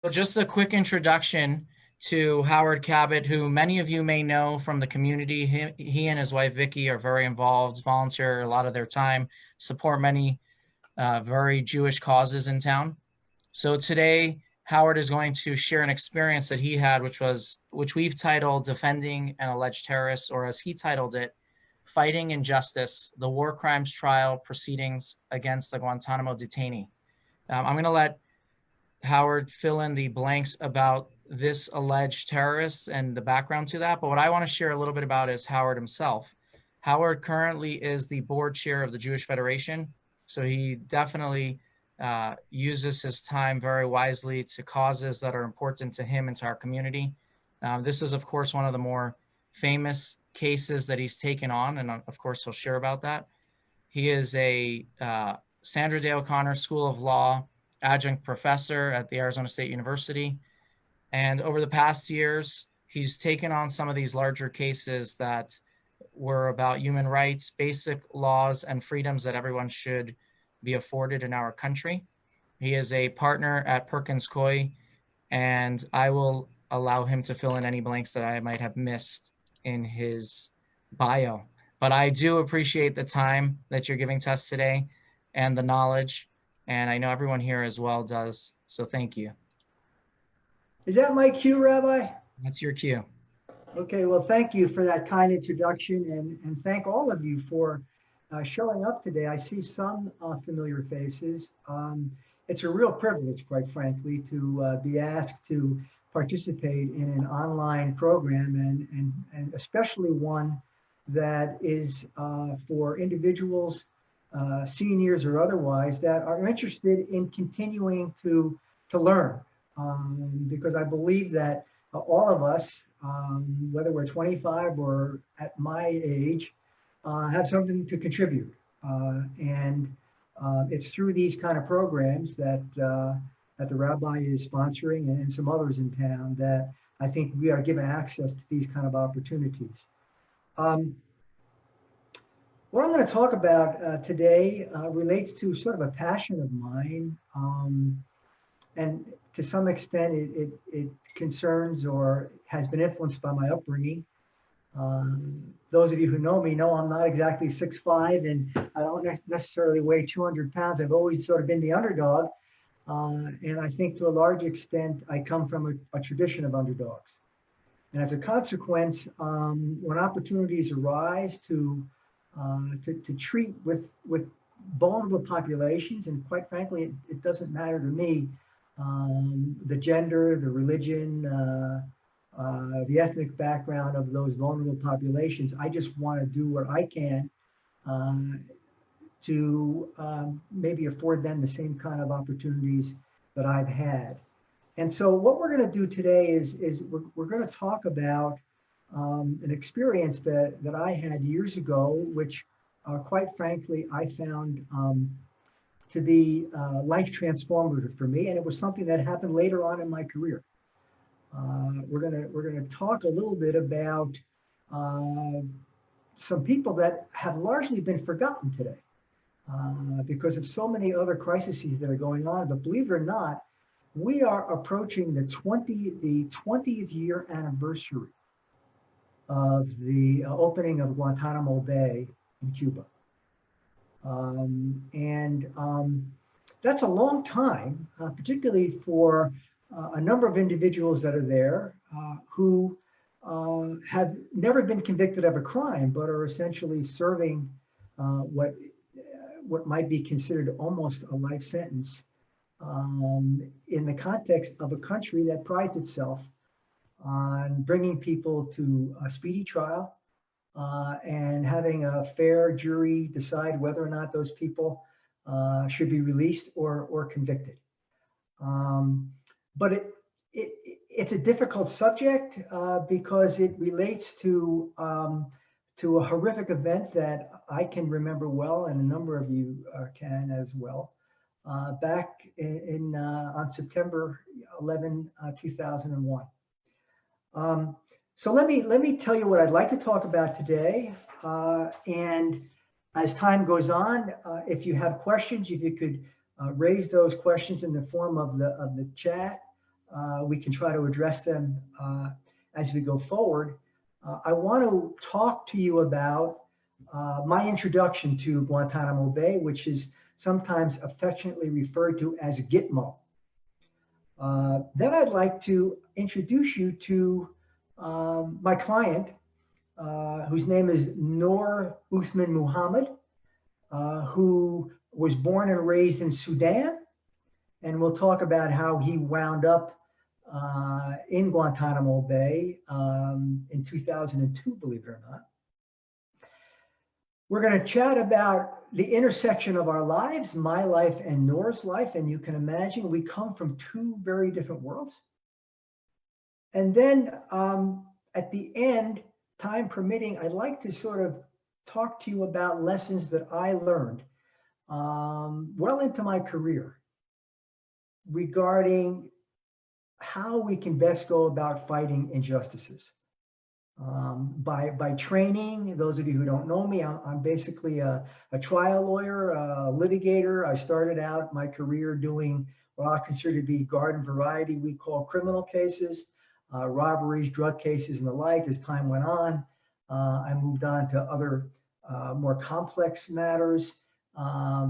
So just a quick introduction to Howard Cabot, who many of you may know from the community. He and his wife, Vicky, are very involved, volunteer a lot of their time, support many very Jewish causes in town. So today, Howard is going to share an experience that he had, which we've titled Defending an Alleged Terrorist, or as he titled it, Fighting Injustice, the War Crimes Trial Proceedings Against the Guantanamo Detainee. I'm going to let Howard fill in the blanks about this alleged terrorist and the background to that. But what I want to share a little bit about is Howard himself. Howard currently is the board chair of the Jewish Federation. So he definitely uses his time very wisely to causes that are important to him and to our community. This is, of course, one of the more famous cases that he's taken on. And of course, he'll share about that. He is a Sandra Day O'Connor School of Law adjunct professor at the Arizona State University. And over the past years, he's taken on some of these larger cases that were about human rights, basic laws, and freedoms that everyone should be afforded in our country. He is a partner at Perkins Coie, and I will allow him to fill in any blanks that I might have missed in his bio. But I do appreciate the time that you're giving to us today and the knowledge. And I know everyone here as well does. So thank you. Is that my cue, Rabbi? That's your cue. Okay, well, thank you for that kind introduction, and thank all of you for showing up today. I see some familiar faces. It's a real privilege, quite frankly, to be asked to participate in an online program, and especially one that is for individuals, seniors or otherwise, that are interested in continuing to learn. Because I believe that all of us, whether we're 25 or at my age, have something to contribute. And it's through these kind of programs that the rabbi is sponsoring, and some others in town, that I think we are given access to these kind of opportunities. What I'm going to talk about today relates to sort of a passion of mine, and to some extent it concerns or has been influenced by my upbringing. Those of you who know me know I'm not exactly 6'5", and I don't necessarily weigh 200 pounds. I've always sort of been the underdog, and I think to a large extent I come from a tradition of underdogs. And as a consequence, when opportunities arise to treat with vulnerable populations, and quite frankly, it doesn't matter to me the gender, the religion, the ethnic background of those vulnerable populations. I just want to do what I can to maybe afford them the same kind of opportunities that I've had. And so what we're going to do today is we're going to talk about an experience that I had years ago, which quite frankly, I found to be life transformative for me. And it was something that happened later on in my career. We're gonna talk a little bit about some people that have largely been forgotten today because of so many other crises that are going on. But believe it or not, we are approaching the 20th year anniversary of the opening of Guantanamo Bay in Cuba. That's a long time, particularly for a number of individuals that are there who have never been convicted of a crime, but are essentially serving what might be considered almost a life sentence in the context of a country that prides itself on bringing people to a speedy trial and having a fair jury decide whether or not those people should be released or convicted. But it's a difficult subject because it relates to a horrific event that I can remember well, and a number of you can as well. Back on September 11, 2001. So let me tell you what I'd like to talk about today. And as time goes on, if you have questions, if you could raise those questions in the form of the chat, we can try to address them as we go forward. I want to talk to you about my introduction to Guantanamo Bay, which is sometimes affectionately referred to as Gitmo. Then I'd like to introduce you to my client, whose name is Noor Uthman Muhammed, who was born and raised in Sudan. And we'll talk about how he wound up in Guantanamo Bay in 2002, believe it or not. We're going to chat about the intersection of our lives, my life and Noor's life. And you can imagine we come from two very different worlds. And then at the end, time permitting, I'd like to sort of talk to you about lessons that I learned well into my career regarding how we can best go about fighting injustices. By training, those of you who don't know me, I'm basically a trial lawyer, a litigator. I started out my career doing what I consider to be garden variety we call criminal cases, robberies, drug cases, and the like. As time went on, I moved on to other more complex matters,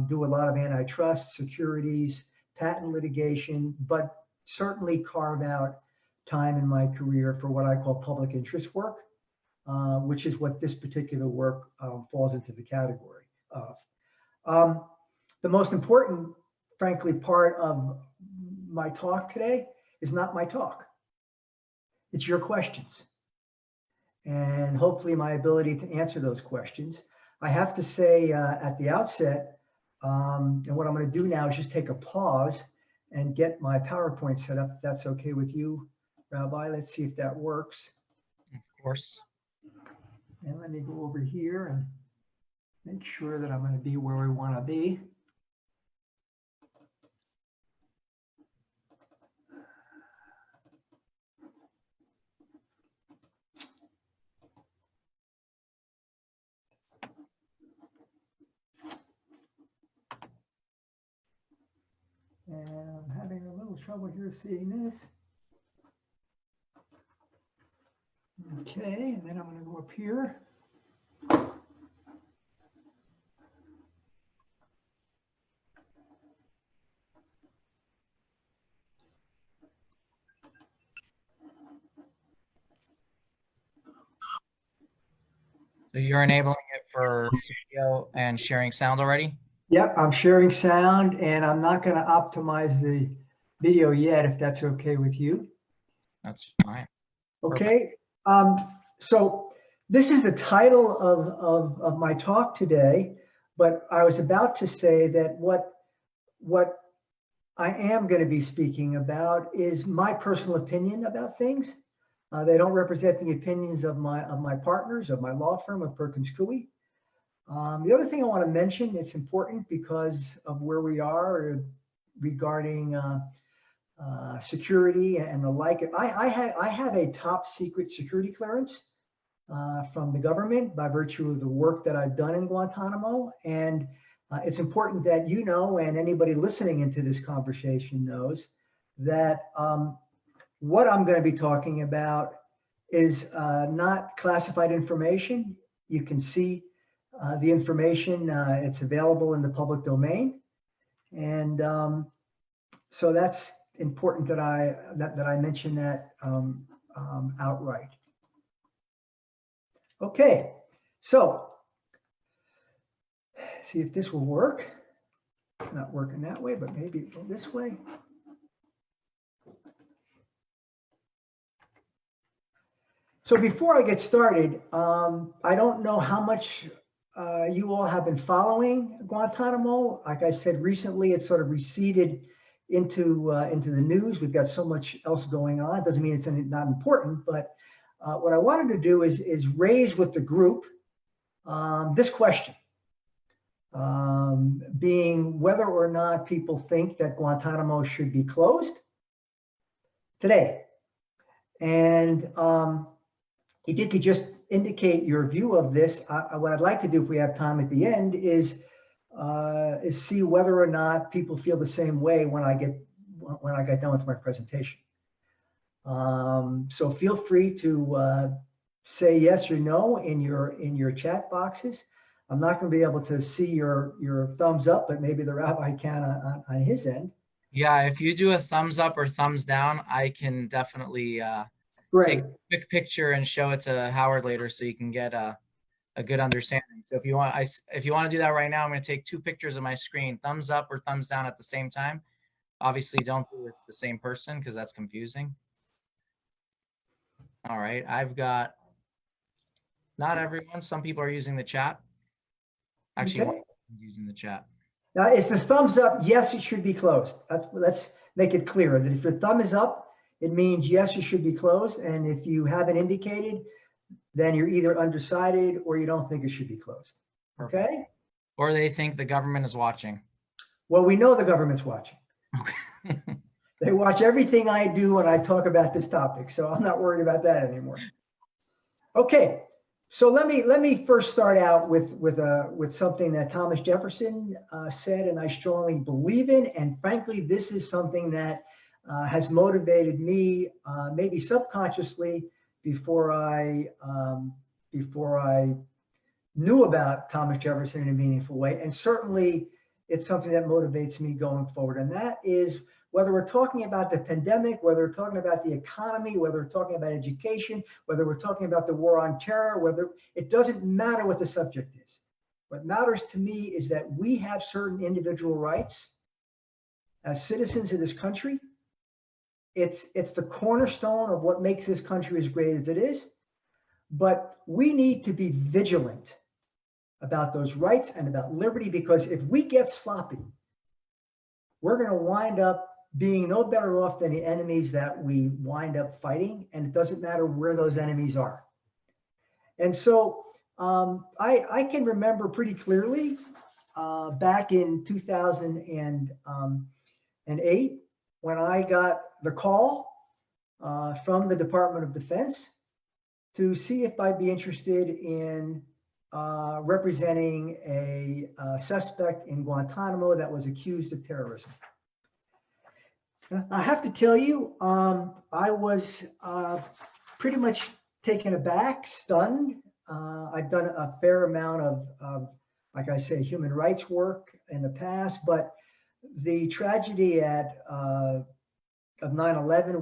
do a lot of antitrust, securities, patent litigation, but certainly carve out time in my career for what I call public interest work, which is what this particular work falls into the category of. The most important, frankly, part of my talk today is not my talk. It's your questions. And hopefully my ability to answer those questions. I have to say at the outset, and what I'm going to do now is just take a pause and get my PowerPoint set up, if that's okay with you, Rabbi. Let's see if that works. Of course. And let me go over here and make sure that I'm going to be where we want to be. And I'm having a little trouble here seeing this. Okay, and then I'm going to go up here. So you're enabling it for video and sharing sound already? Yep, I'm sharing sound, and I'm not going to optimize the video yet, if that's okay with you. That's fine. Okay, so this is the title of my talk today, but I was about to say that what I am going to be speaking about is my personal opinion about things. They don't represent the opinions of my partners, of my law firm, of Perkins Coie. The other thing I want to mention, it's important because of where we are regarding security and the like. I have a top secret security clearance from the government by virtue of the work that I've done in Guantanamo. And it's important that you know, and anybody listening into this conversation knows, that what I'm going to be talking about is not classified information. You can see the information, it's available in the public domain. And so that's important that I mention that outright. Okay, so see if this will work. It's not working that way, but maybe this way. So before I get started, I don't know how much you all have been following Guantanamo. Like I said, recently it's sort of receded into the news. We've got so much else going on. It doesn't mean it's not important, but what I wanted to do is raise with the group this question, being whether or not people think that Guantanamo should be closed today. And if you could just indicate your view of this, what I'd like to do if we have time at the end is see whether or not people feel the same way when I get done with my presentation. So feel free to say yes or no in your chat boxes. I'm not going to be able to see your thumbs up, but maybe the rabbi can on his end. Yeah, if you do a thumbs up or thumbs down, I can definitely take Great. a quick picture and show it to Howard later so you can get a good understanding. So if you want, if you want to do that right now, I'm going to take 2 pictures of my screen, thumbs up or thumbs down at the same time. Obviously, don't do it with the same person because that's confusing. All right, I've got, not everyone, some people are using the chat. Actually, Okay. one person's using the chat. Now, it's the thumbs up. Yes, it should be closed. Let's make it clear that if your thumb is up, it means yes, it should be closed. And if you haven't indicated, then you're either undecided or you don't think it should be closed. Okay? Perfect. Or they think the government is watching. Well, we know the government's watching. Okay. They watch everything I do when I talk about this topic, so I'm not worried about that anymore. Okay, so let me first start out with something that Thomas Jefferson said, and I strongly believe in. And frankly, this is something that has motivated me, maybe subconsciously, before I knew about Thomas Jefferson in a meaningful way. And certainly, it's something that motivates me going forward, and that is, whether we're talking about the pandemic, whether we're talking about the economy, whether we're talking about education, whether we're talking about the war on terror, whether it doesn't matter what the subject is. What matters to me is that we have certain individual rights as citizens of this country. It's the cornerstone of what makes this country as great as it is. But we need to be vigilant about those rights and about liberty, because if we get sloppy, we're going to wind up being no better off than the enemies that we wind up fighting, and it doesn't matter where those enemies are. And so I can remember pretty clearly back in 2008 when I got the call from the Department of Defense to see if I'd be interested in representing a suspect in Guantanamo that was accused of terrorism. I have to tell you, I was pretty much taken aback, stunned. I've done a fair amount of, like I say, human rights work in the past, but the tragedy of 9/11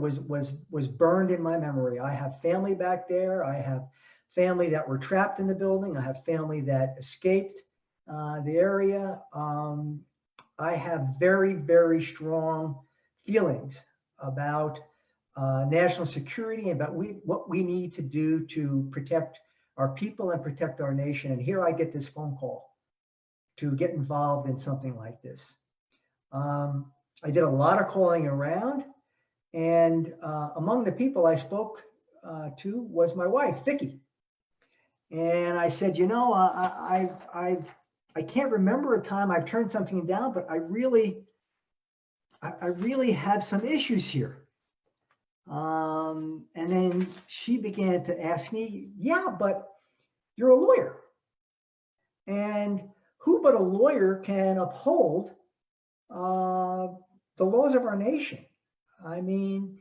was burned in my memory. I have family back there. I have family that were trapped in the building. I have family that escaped the area. I have very, very strong feelings about national security and about what we need to do to protect our people and protect our nation. And here I get this phone call to get involved in something like this. I did a lot of calling around, and among the people I spoke to was my wife, Vicki. And I said, you know, I can't remember a time I've turned something down, but I really have some issues here. And then she began to ask me, yeah, but you're a lawyer. And who but a lawyer can uphold the laws of our nation? I mean,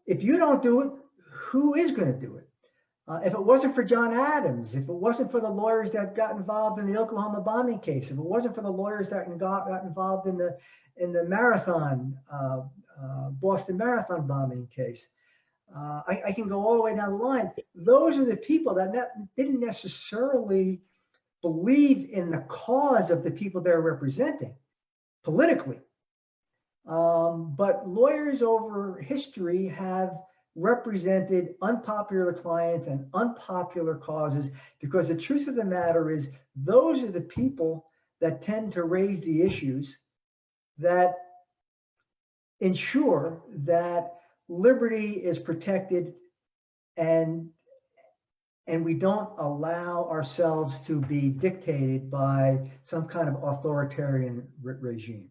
if you don't do it, who is going to do it? If it wasn't for John Adams, if it wasn't for the lawyers that got involved in the Oklahoma bombing case, if it wasn't for the lawyers that got involved in the marathon, Boston Marathon bombing case, I can go all the way down the line. Those are the people that didn't necessarily believe in the cause of the people they're representing politically. But lawyers over history have represented unpopular clients and unpopular causes, because the truth of the matter is those are the people that tend to raise the issues that ensure that liberty is protected and we don't allow ourselves to be dictated by some kind of authoritarian regime.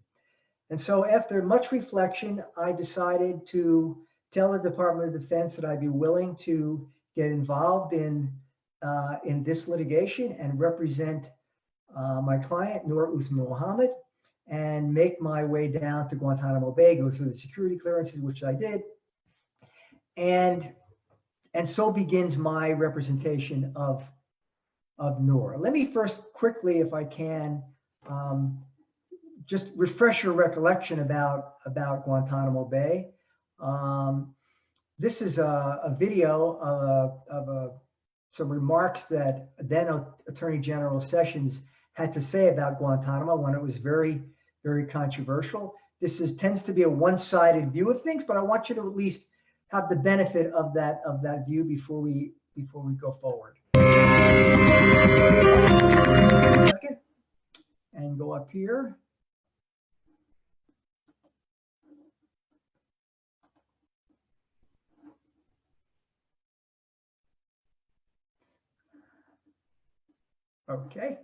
And so after much reflection, I decided to tell the Department of Defense that I'd be willing to get involved in this litigation and represent my client, Uthman Muhammed, and make my way down to Guantanamo Bay, go through the security clearances, which I did, And so begins my representation of Noor. Let me first quickly, if I can, just refresh your recollection about Guantanamo Bay. This is a video of some remarks that then Attorney General Sessions had to say about Guantanamo when it was very, very controversial. This tends to be a one-sided view of things, but I want you to at least have the benefit of that view before we go forward. Second, and go up here. Okay.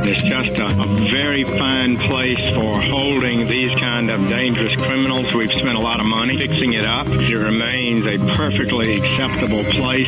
It's just a very fine place for holding these kind of dangerous criminals. We've spent a lot of money fixing it up. It remains a perfectly acceptable place.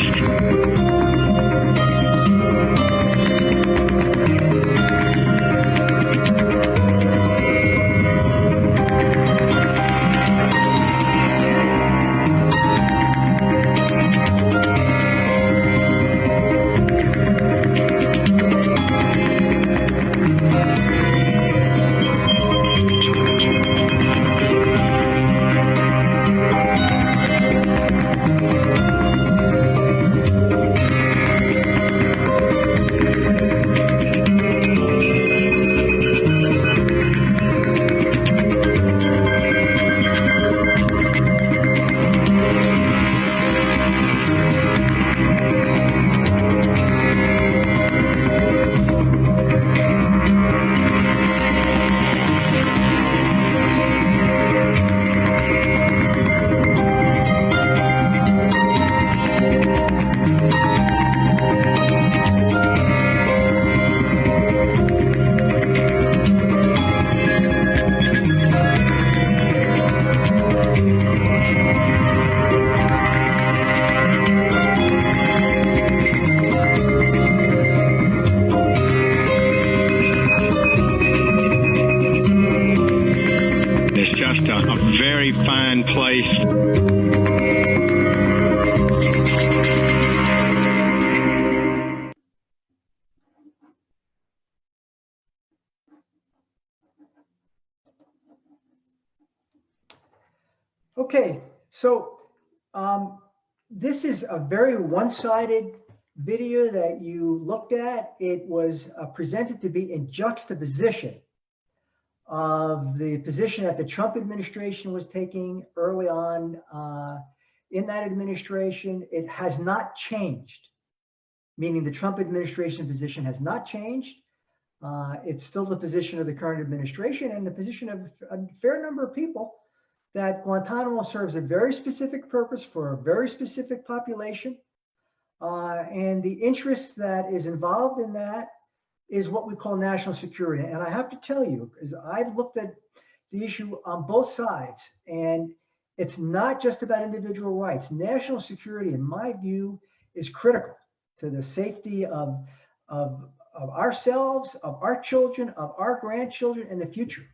Okay, so this is a very one-sided video that you looked at. It was presented to be in juxtaposition of the position that the Trump administration was taking early on in that administration. It has not changed, meaning the Trump administration position has not changed. It's still the position of the current administration and the position of a fair number of people that Guantanamo serves a very specific purpose for a very specific population. And the interest that is involved in that is what we call national security. And I have to tell you, because I've looked at the issue on both sides, and it's not just about individual rights. National security, in my view, is critical to the safety of ourselves, of our children, of our grandchildren in the future.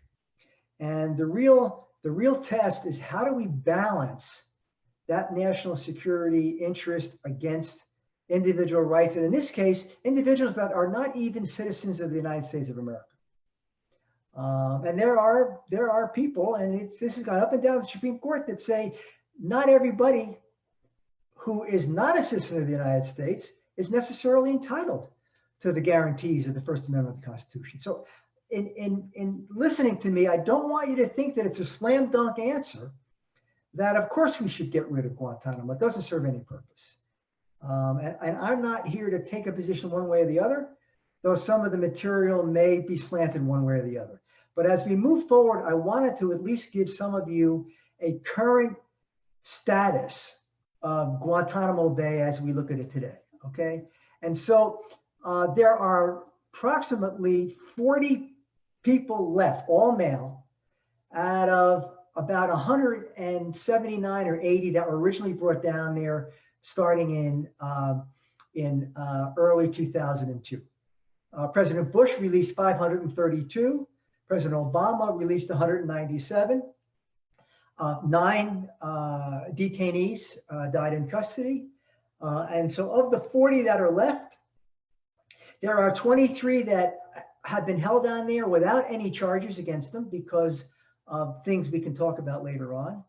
And the real test is, how do we balance that national security interest against individual rights? And in this case, individuals that are not even citizens of the United States of America. And there are people, and this has gone up and down the Supreme Court, that say not everybody who is not a citizen of the United States is necessarily entitled to the guarantees of the First Amendment of the Constitution. So in listening to me, I don't want you to think that it's a slam dunk answer that of course we should get rid of Guantanamo. It doesn't serve any purpose. And I'm not here to take a position one way or the other, though some of the material may be slanted one way or the other. But as we move forward, I wanted to at least give some of you a current status of Guantanamo Bay as we look at it today, okay? And so there are approximately 40 people left, all male, out of about 179 or 80 that were originally brought down there starting in early 2002. President Bush released 532. President Obama released 197. 9 detainees died in custody. And so of the 40 that are left, there are 23 that have been held down there without any charges against them because of things we can talk about later on.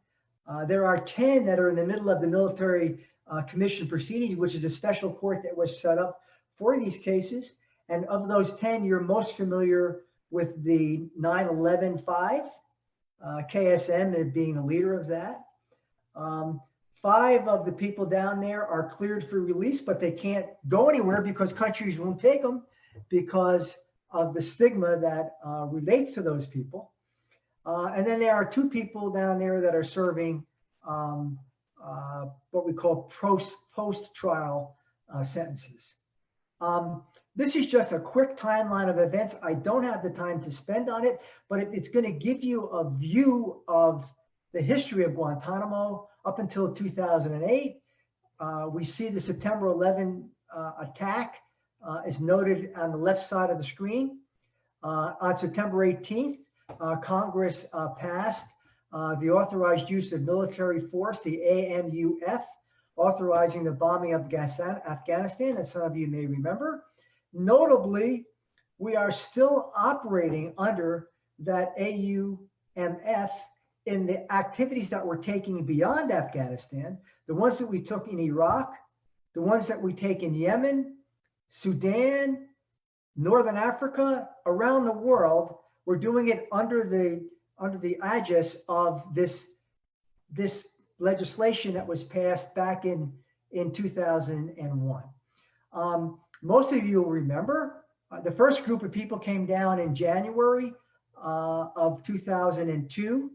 There are 10 that are in the middle of the military commission proceedings, which is a special court that was set up for these cases. And of those 10, you're most familiar with the 9/11-5, KSM being the leader of that. 5 of the people down there are cleared for release, but they can't go anywhere because countries won't take them because of the stigma that relates to those people. And then there are 2 people down there that are serving what we call post-trial sentences. This is just a quick timeline of events. I don't have the time to spend on it, but it's going to give you a view of the history of Guantanamo up until 2008. We see the September 11 attack is noted on the left side of the screen. On September 18th, Congress passed the authorized use of military force, the AMUF, authorizing the bombing of Afghanistan, as some of you may remember. Notably, we are still operating under that AUMF in the activities that we're taking beyond Afghanistan, the ones that we took in Iraq, the ones that we take in Yemen, Sudan, Northern Africa, around the world. We're doing it under the aegis of this legislation that was passed back in 2001. Most of you will remember the first group of people came down in January of 2002.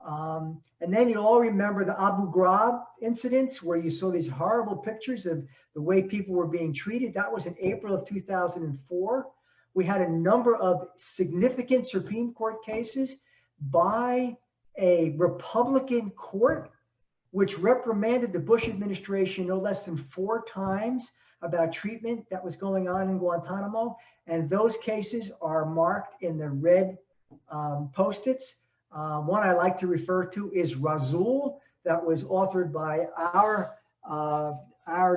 And then you'll all remember the Abu Ghraib incidents where you saw these horrible pictures of the way people were being treated. That was in April of 2004. We had a number of significant Supreme Court cases by a Republican court, which reprimanded the Bush administration no less than 4 times about treatment that was going on in Guantanamo. And those cases are marked in the red Post-its. One I like to refer to is Razul, that was authored by our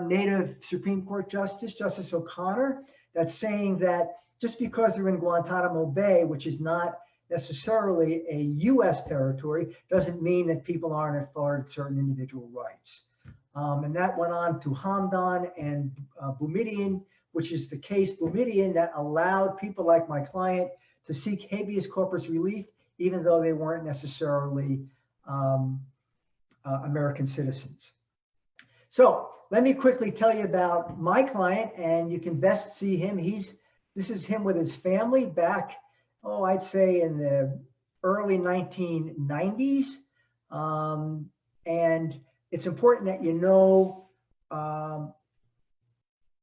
native Supreme Court Justice, Justice O'Connor, that's saying that just because they're in Guantanamo Bay, which is not necessarily a U.S. territory, doesn't mean that people aren't afforded certain individual rights. And that went on to Hamdan and Boumediene, which is the case Boumediene that allowed people like my client to seek habeas corpus relief, even though they weren't necessarily American citizens. So let me quickly tell you about my client, and you can best see him. This is him with his family back, I'd say in the early 1990s. And it's important that you know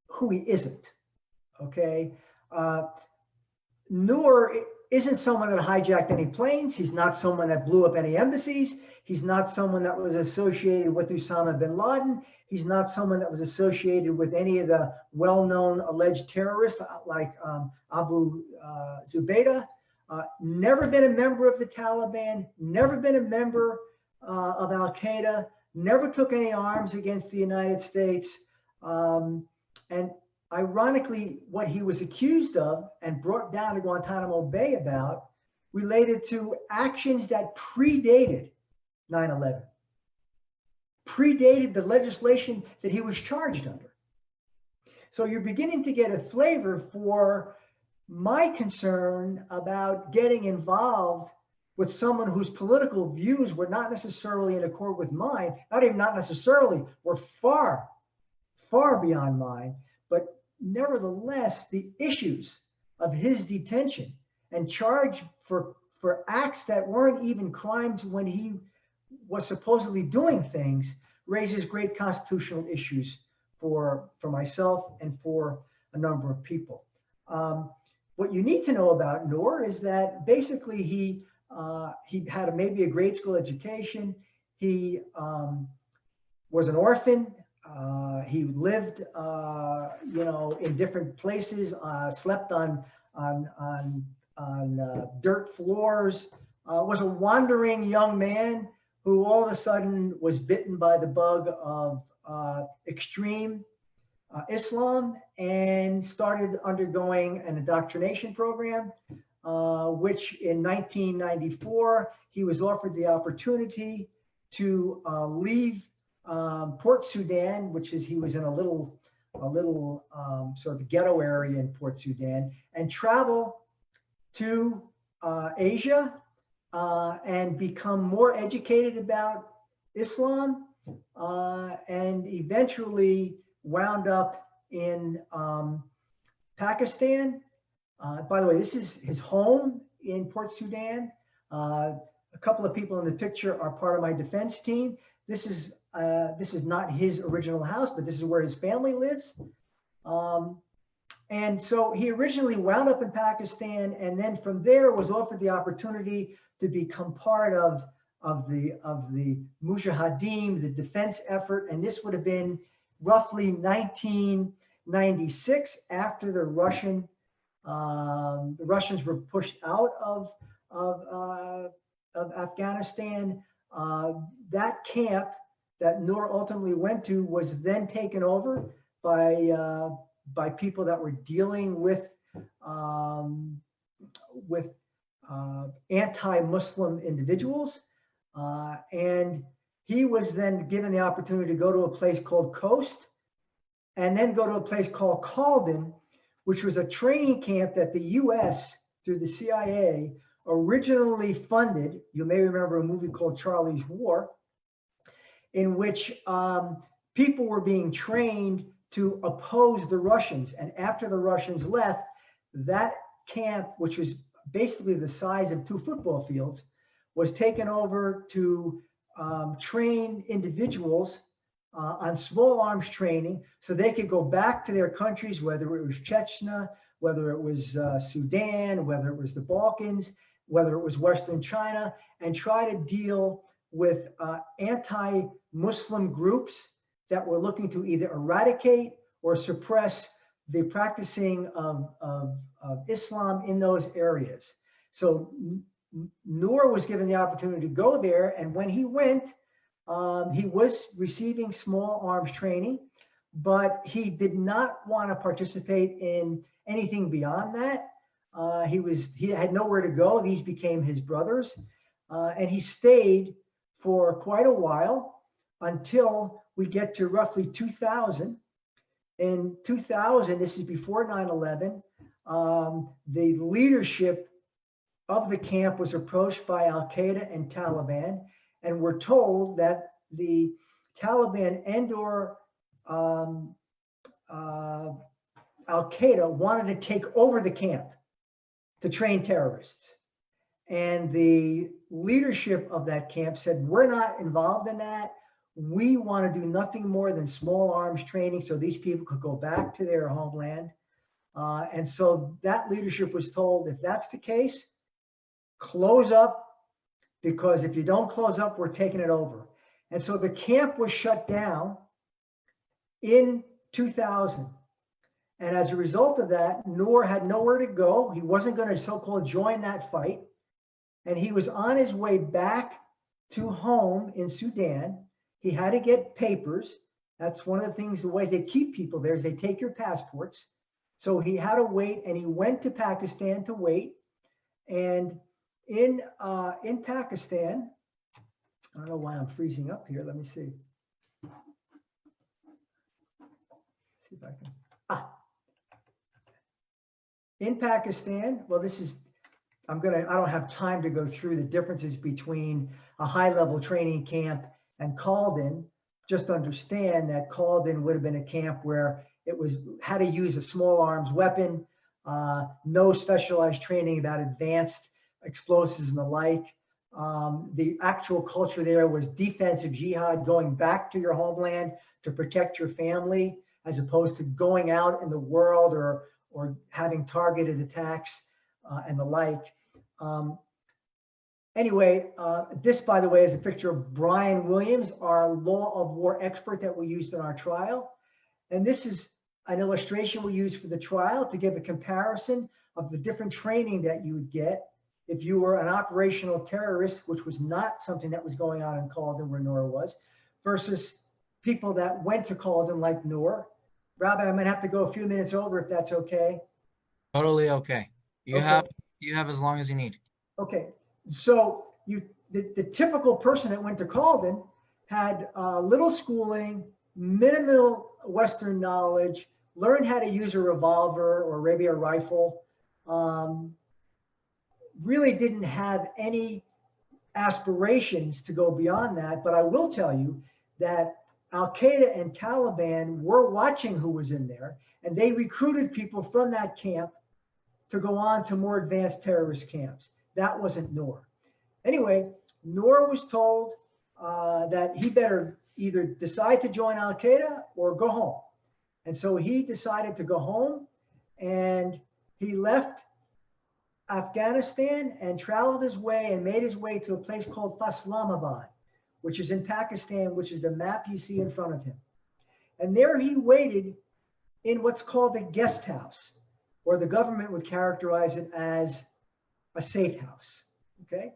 who he isn't, okay? Noor isn't someone that hijacked any planes. He's not someone that blew up any embassies. He's not someone that was associated with Osama bin Laden. He's not someone that was associated with any of the well-known alleged terrorists like Abu Zubaydah. Never been a member of the Taliban, never been a member of Al-Qaeda, never took any arms against the United States. And ironically, what he was accused of and brought down to Guantanamo Bay about related to actions that predated 9/11, predated the legislation that he was charged under. So you're beginning to get a flavor for my concern about getting involved with someone whose political views were not necessarily in accord with mine, not necessarily, were far, far beyond mine, but nevertheless, the issues of his detention and charge for acts that weren't even crimes when he was supposedly doing things raises great constitutional issues for myself and for a number of people. What you need to know about Noor is that basically he had maybe a grade school education. He was an orphan. He lived, in different places, slept on dirt floors, was a wandering young man who all of a sudden was bitten by the bug of extreme Islam and started undergoing an indoctrination program, which in 1994, he was offered the opportunity to leave Port Sudan, which is, he was in a little sort of ghetto area in Port Sudan, and travel to Asia and become more educated about Islam, and eventually wound up in Pakistan. By the way, this is his home in Port Sudan. A couple of people in the picture are part of my defense team. This is not his original house, but this is where his family lives. And so he originally wound up in Pakistan, and then from there was offered the opportunity to become part of the Mujahideen, the defense effort. And this would have been roughly 1996, after the Russians were pushed out of Afghanistan. That camp that Noor ultimately went to was then taken over by people that were dealing with anti-Muslim individuals, and he was then given the opportunity to go to a place called Coast, and then go to a place called Khalden, which was a training camp that the U.S. through the CIA originally funded. You may remember a movie called Charlie's War, in which people were being trained to oppose the Russians. And after the Russians left, that camp, which was basically the size of 2 football fields, was taken over to train individuals on small arms training so they could go back to their countries, whether it was Chechnya, whether it was Sudan, whether it was the Balkans, whether it was Western China, and try to deal with anti-Muslim groups that were looking to either eradicate or suppress the practicing of Islam in those areas. So Noor was given the opportunity to go there, and when he went, he was receiving small arms training, but he did not want to participate in anything beyond that. He had nowhere to go. These became his brothers, and he stayed for quite a while until we get to roughly 2000. In 2000, this is before 9/11, the leadership of the camp was approached by Al-Qaeda and Taliban, and were told that the Taliban and/or Al-Qaeda wanted to take over the camp to train terrorists. And the leadership of that camp said, we're not involved in that. We want to do nothing more than small arms training so these people could go back to their homeland. And so that leadership was told, if that's the case, close up, because if you don't close up, we're taking it over. And so the camp was shut down in 2000. And as a result of that, Noor had nowhere to go. He wasn't going to so-called join that fight. And he was on his way back to home in Sudan. He had to get papers. That's one of the things, the ways they keep people there is they take your passports. So he had to wait, and he went to Pakistan to wait. And in Pakistan, I don't know why I'm freezing up here. Let me see. See if I can. In Pakistan, well, this is, I don't have time to go through the differences between a high-level training camp and Khalden. Just understand that Khalden would have been a camp where it was how to use a small arms weapon, no specialized training about advanced explosives and the like. The actual culture there was defensive jihad, going back to your homeland to protect your family, as opposed to going out in the world or having targeted attacks and the like. Anyway, this, by the way, is a picture of Brian Williams, our law of war expert that we used in our trial. And this is an illustration we used for the trial to give a comparison of the different training that you would get if you were an operational terrorist, which was not something that was going on in Khalden where Noor was, versus people that went to Khalden like Noor. Rabbi, I'm gonna have to go a few minutes over if that's okay. Totally okay. You Okay. have as long as you need. Okay, so the typical person that went to Khalden had little schooling, minimal Western knowledge, learned how to use a revolver or maybe a rifle, really didn't have any aspirations to go beyond that. But I will tell you that Al-Qaeda and Taliban were watching who was in there, and they recruited people from that camp to go on to more advanced terrorist camps. That wasn't Noor. Anyway, Noor was told that he better either decide to join Al-Qaeda or go home. And so he decided to go home, and he left Afghanistan and traveled his way and made his way to a place called Islamabad, which is in Pakistan, which is the map you see in front of him. And there he waited in what's called a guest house, or the government would characterize it as a safe house, okay?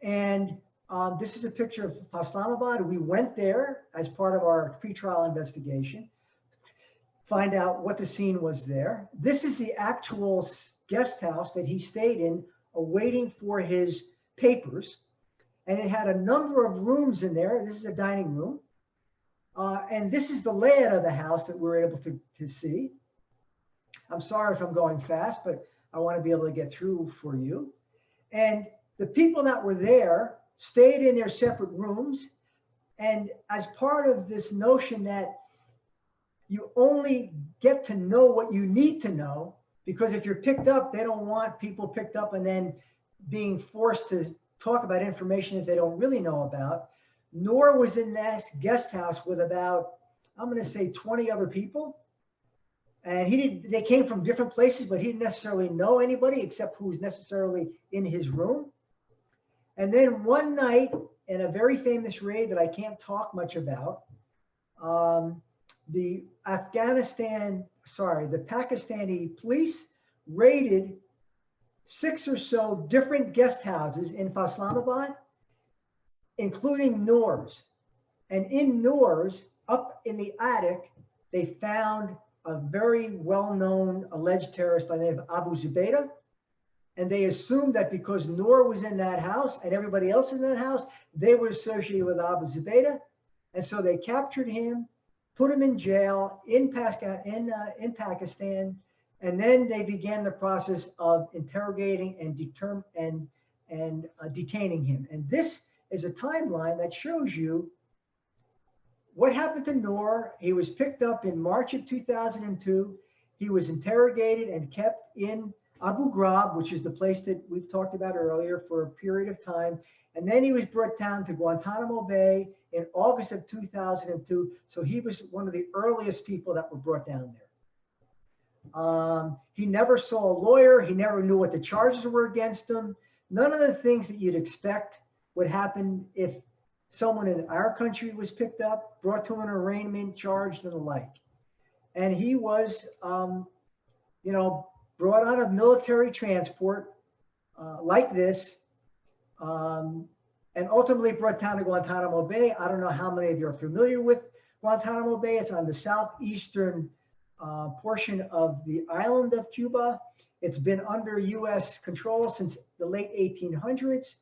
And this is a picture of Islamabad. We went there as part of our pretrial investigation, find out what the scene was there. This is the actual guest house that he stayed in, awaiting for his papers. And it had a number of rooms in there. This is a dining room. And this is the layout of the house that we're able to see. I'm sorry if I'm going fast, but I want to be able to get through for you. And the people that were there stayed in their separate rooms. And as part of this notion that you only get to know what you need to know, because if you're picked up, they don't want people picked up and then being forced to talk about information that they don't really know about. Noor was in that guest house with about, I'm going to say 20 other people. And they came from different places, but he didn't necessarily know anybody except who was necessarily in his room. And then one night in a very famous raid that I can't talk much about, the Pakistani police raided 6 or so different guest houses in Islamabad, including Noor's. And in Noor's, up in the attic, they found a very well-known alleged terrorist by the name of Abu Zubaydah. And they assumed that because Noor was in that house and everybody else in that house, they were associated with Abu Zubaydah. And so they captured him, put him in jail in Pakistan, and then they began the process of interrogating and detaining him. And this is a timeline that shows you what happened to Noor. He was picked up in March of 2002. He was interrogated and kept in Abu Ghraib, which is the place that we've talked about earlier, for a period of time. And then he was brought down to Guantanamo Bay in August of 2002. So he was one of the earliest people that were brought down there. He never saw a lawyer. He never knew what the charges were against him. None of the things that you'd expect would happen if someone in our country was picked up, brought to an arraignment, charged, and the like. And he was, brought on a military transport like this, and ultimately brought down to Guantanamo Bay. I don't know how many of you are familiar with Guantanamo Bay. It's on the southeastern portion of the island of Cuba. It's been under U.S. control since the late 1800s.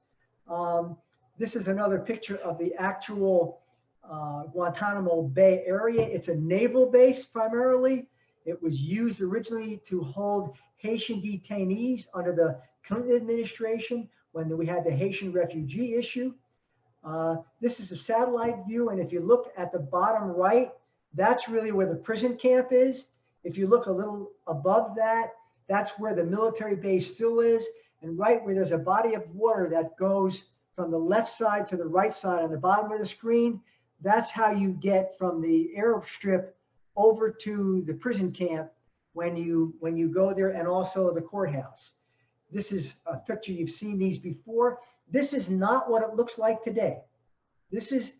This is another picture of the actual Guantanamo Bay area. It's a naval base primarily. It was used originally to hold Haitian detainees under the Clinton administration when we had the Haitian refugee issue. This is a satellite view, and if you look at the bottom right, that's really where the prison camp is. If you look a little above that, that's where the military base still is, and right where there's a body of water that goes from the left side to the right side on the bottom of the screen, that's how you get from the airstrip over to the prison camp when you go there, and also the courthouse. This is a picture, you've seen these before. This is not what it looks like today. This is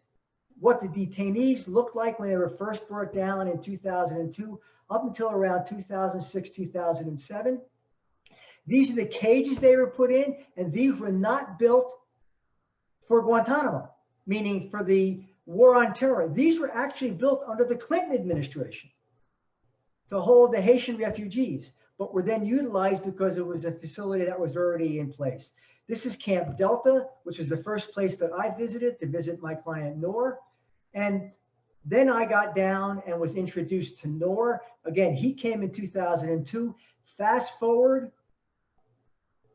what the detainees looked like when they were first brought down in 2002, up until around 2006, 2007. These are the cages they were put in, and these were not built for Guantanamo, meaning for the war on terror. These were actually built under the Clinton administration to hold the Haitian refugees, but were then utilized because it was a facility that was already in place. This is Camp Delta, which is the first place that I visited to visit my client Noor. And then I got down and was introduced to Noor. Again, he came in 2002. Fast forward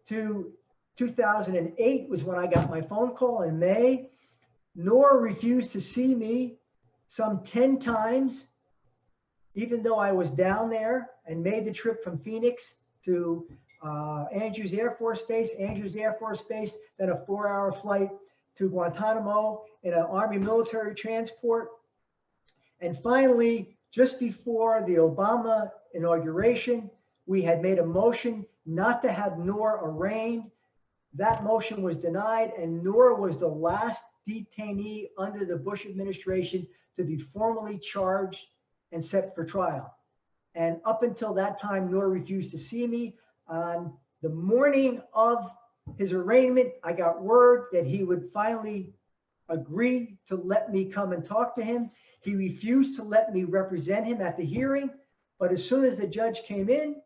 to 2008 was when I got my phone call in May. Noor refused to see me some 10 times, even though I was down there and made the trip from Phoenix to Andrews Air Force Base, then a 4-hour flight to Guantanamo in an Army military transport. And finally, just before the Obama inauguration, we had made a motion not to have Noor arraigned. That motion was denied, and Noor was the last detainee under the Bush administration to be formally charged and set for trial. And up until that time, Noor refused to see me. On the morning of his arraignment, I got word that he would finally agree to let me come and talk to him. He refused to let me represent him at the hearing, but as soon as the judge came in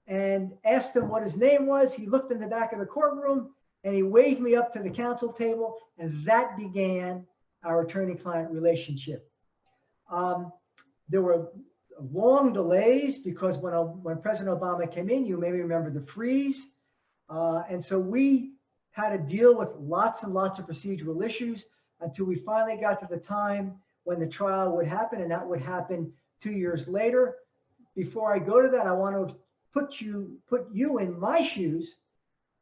and asked him what his name was, he looked in the back of the courtroom and he waved me up to the counsel table, and that began our attorney-client relationship. There were long delays because when President Obama came in, you may remember the freeze. And so we had to deal with lots and lots of procedural issues until we finally got to the time when the trial would happen, and that would happen 2 years later. Before I go to that, I want to put you in my shoes.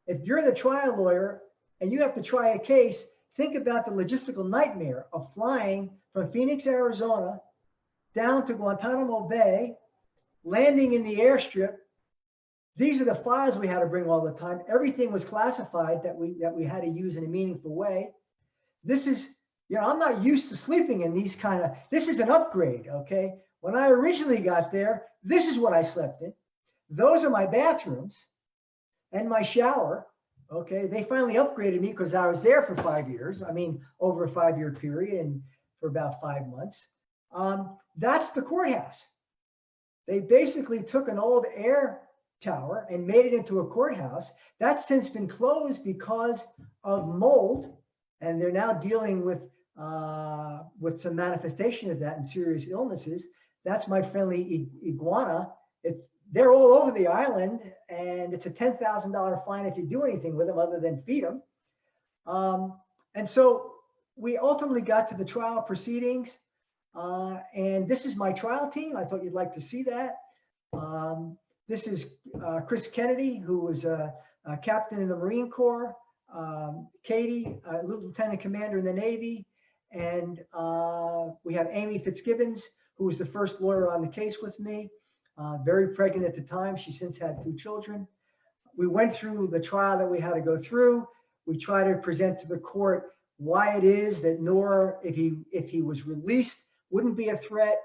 If you're the trial lawyer and you have to try a case, think about the logistical nightmare of flying from Phoenix, Arizona, down to Guantanamo Bay, landing in the airstrip. These are the files we had to bring all the time. Everything was classified that we had to use in a meaningful way. This is, I'm not used to sleeping in these this is an upgrade, okay? When I originally got there, this is what I slept in. Those are my bathrooms and my shower, okay? They finally upgraded me because I was there for 5 years. I mean, over a 5-year period and for about 5 months. That's the courthouse. They basically took an old air tower and made it into a courthouse. That's since been closed because of mold, and they're now dealing with some manifestation of that and serious illnesses. That's my friendly iguana. They're all over the island, and it's a $10,000 fine if you do anything with them other than feed them. And so we ultimately got to the trial proceedings. And this is my trial team. I thought you'd like to see that. This is Chris Kennedy, who was a captain in the Marine Corps, Katie, lieutenant commander in the Navy, and we have Amy Fitzgibbons, who was the first lawyer on the case with me, very pregnant at the time. She since had 2 children. We went through the trial that we had to go through. We tried to present to the court why it is that Noor, if he was released, wouldn't be a threat.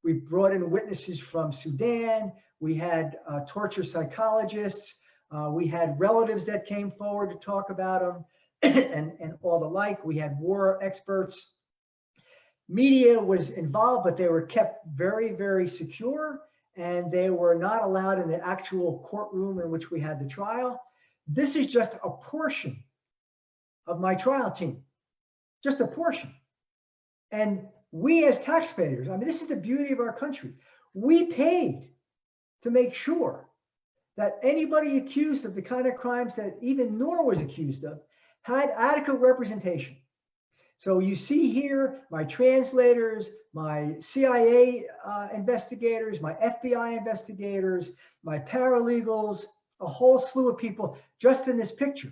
We brought in witnesses from Sudan. We had torture psychologists. We had relatives that came forward to talk about him and all the like. We had war experts. Media was involved, but they were kept very, very secure, and they were not allowed in the actual courtroom in which we had the trial. This is just a portion of my trial team, just a portion. And we as taxpayers, I mean, this is the beauty of our country. We paid to make sure that anybody accused of the kind of crimes that even Noor was accused of had adequate representation. So you see here my translators, my CIA investigators, my FBI investigators, my paralegals, a whole slew of people just in this picture.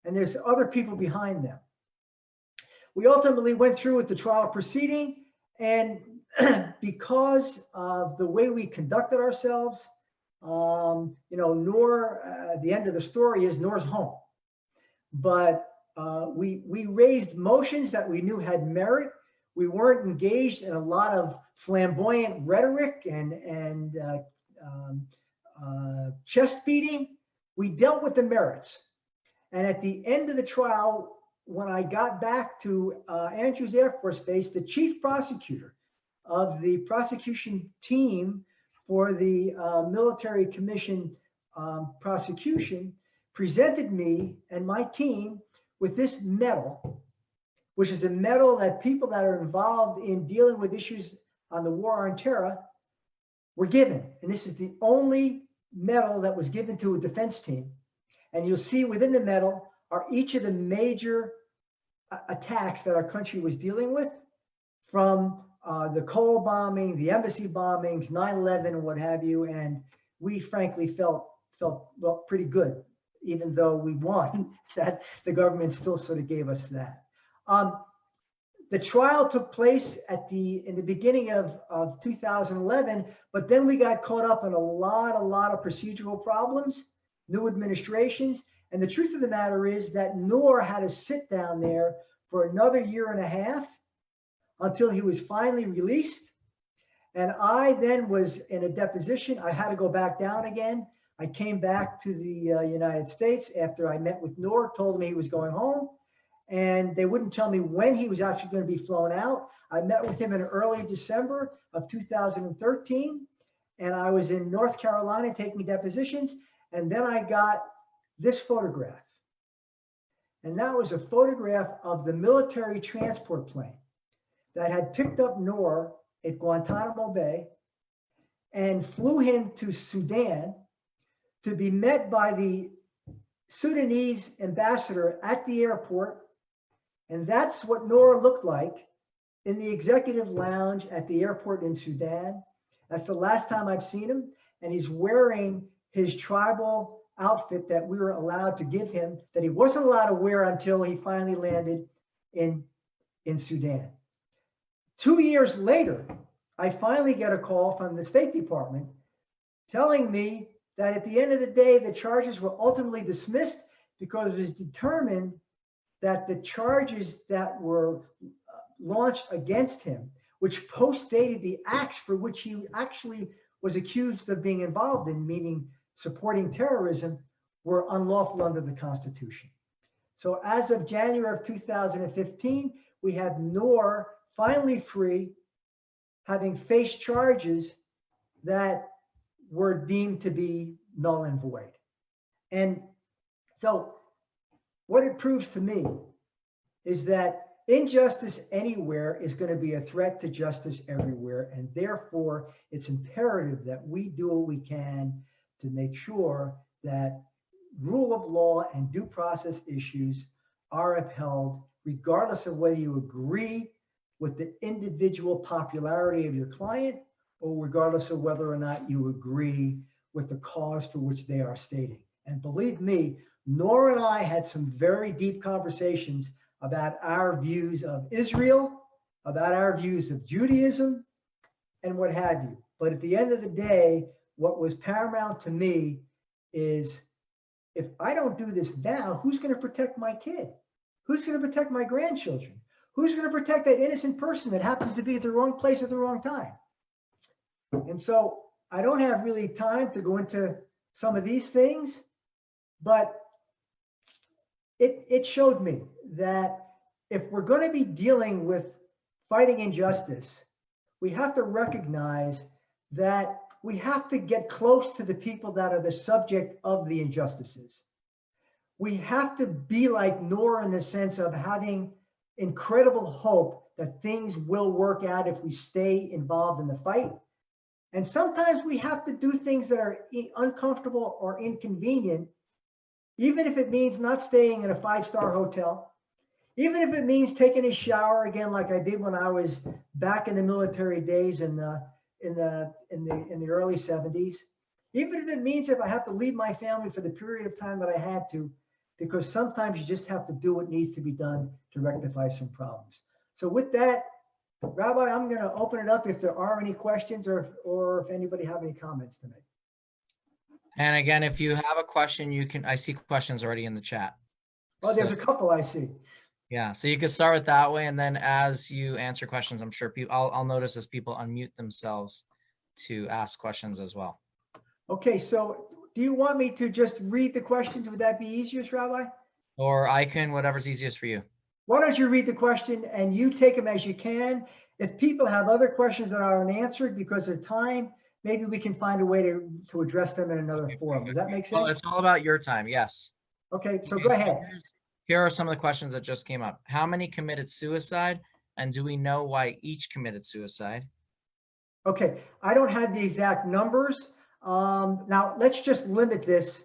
And there's other people behind them. We ultimately went through with the trial proceeding, and because of the way we conducted ourselves, Noor, the end of the story is Noor's home. But we raised motions that we knew had merit. We weren't engaged in a lot of flamboyant rhetoric and chest beating. We dealt with the merits. And at the end of the trial, when I got back to Andrews Air Force Base, the chief prosecutor of the prosecution team for the military commission prosecution presented me and my team with this medal, which is a medal that people that are involved in dealing with issues on the war on terror were given. And this is the only medal that was given to a defense team. And you'll see within the medal are each of the major attacks that our country was dealing with, from the Cole bombing, the embassy bombings, 9/11, and what have you. And we frankly felt well, pretty good, even though we won, that the government still sort of gave us that. The trial took place in the beginning of 2011, but then we got caught up in a lot of procedural problems, new administrations. And the truth of the matter is that Noor had to sit down there for another 1.5 years until he was finally released. And I then was in a deposition. I had to go back down again. I came back to the United States after I met with Noor, told him he was going home, and they wouldn't tell me when he was actually going to be flown out. I met with him in early December of 2013, and I was in North Carolina taking depositions, and then I got this photograph. And that was a photograph of the military transport plane that had picked up Noor at Guantanamo Bay and flew him to Sudan to be met by the Sudanese ambassador at the airport. And that's what Noor looked like in the executive lounge at the airport in Sudan. That's the last time I've seen him. And he's wearing his tribal outfit that we were allowed to give him, that he wasn't allowed to wear until he finally landed in Sudan. 2 years later, I finally get a call from the State Department telling me that at the end of the day, the charges were ultimately dismissed because it was determined that the charges that were launched against him, which post-dated the acts for which he actually was accused of being involved in, meaning supporting terrorism, were unlawful under the Constitution. So as of January of 2015, we have Noor finally free, having faced charges that were deemed to be null and void. And so what it proves to me is that injustice anywhere is going to be a threat to justice everywhere. And therefore, it's imperative that we do what we can to make sure that rule of law and due process issues are upheld, regardless of whether you agree with the individual popularity of your client, or regardless of whether or not you agree with the cause for which they are stating. And believe me, Noor and I had some very deep conversations about our views of Israel, about our views of Judaism, and what have you. But at the end of the day, what was paramount to me is, if I don't do this now, who's going to protect my kid? Who's going to protect my grandchildren? Who's going to protect that innocent person that happens to be at the wrong place at the wrong time? And so I don't have really time to go into some of these things, but it showed me that if we're going to be dealing with fighting injustice, we have to recognize that we have to get close to the people that are the subject of the injustices. We have to be like Noor in the sense of having incredible hope that things will work out if we stay involved in the fight. And sometimes we have to do things that are uncomfortable or inconvenient, even if it means not staying in a 5-star hotel, even if it means taking a shower again, like I did when I was back in the military days in the early 70s, even if it means if I have to leave my family for the period of time that I had to, because sometimes you just have to do what needs to be done to rectify some problems. So with that, Rabbi, I'm going to open it up if there are any questions or if anybody have any comments to make. And again, if you have a question, you can, I see questions already in the chat. Oh, there's a couple I see. Yeah, so you can start with that way, and then as you answer questions, I'm sure people, I'll notice as people unmute themselves to ask questions as well. Okay, so do you want me to just read the questions? Would that be easiest, Rabbi? Or I can, whatever's easiest for you. Why don't you read the question and you take them as you can? If people have other questions that are unanswered because of time, maybe we can find a way to address them in another forum. Does that make sense? Well, it's all about your time. Yes. Okay, so go ahead. Here are some of the questions that just came up. How many committed suicide? And do we know why each committed suicide? Okay, I don't have the exact numbers. Now, let's just limit this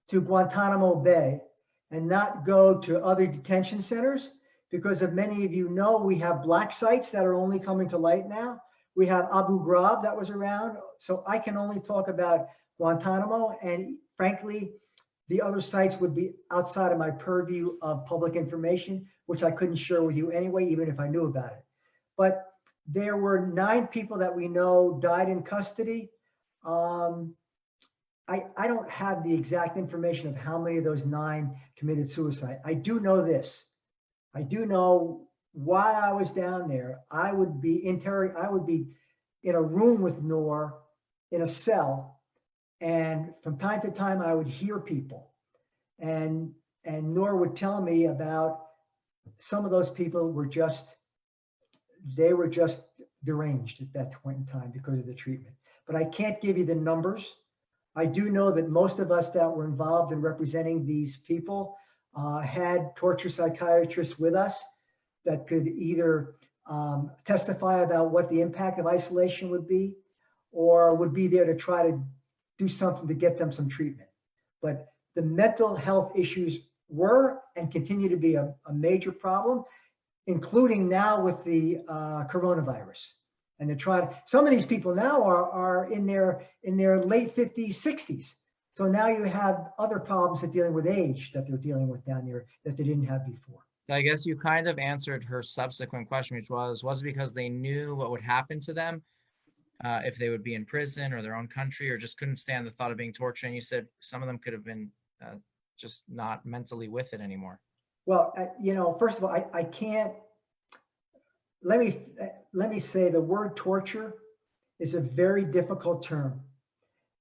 to Guantanamo Bay and not go to other detention centers, because as many of you know, we have black sites that are only coming to light now. We have Abu Ghraib that was around. So I can only talk about Guantanamo, and frankly, the other sites would be outside of my purview of public information, which I couldn't share with you anyway, even if I knew about it. But there were 9 people that we know died in custody. I don't have the exact information of how many of those 9 committed suicide. I do know this. I do know while I was down there, I would be in a room with Noor in a cell. And from time to time, I would hear people, and Noor would tell me about some of those people were just deranged at that point in time because of the treatment. But I can't give you the numbers. I do know that most of us that were involved in representing these people had torture psychiatrists with us that could either testify about what the impact of isolation would be, or would be there to try to do something to get them some treatment. But the mental health issues were and continue to be a major problem, including now with the coronavirus. And they're trying. Some of these people now are in their late 50s, 60s. So now you have other problems that dealing with age that they're dealing with down there that they didn't have before. I guess you kind of answered her subsequent question, which was it because they knew what would happen to them if they would be in prison or their own country, or just couldn't stand the thought of being tortured? And you said some of them could have been just not mentally with it anymore. Well, first of all, I can't. Let me say the word torture is a very difficult term,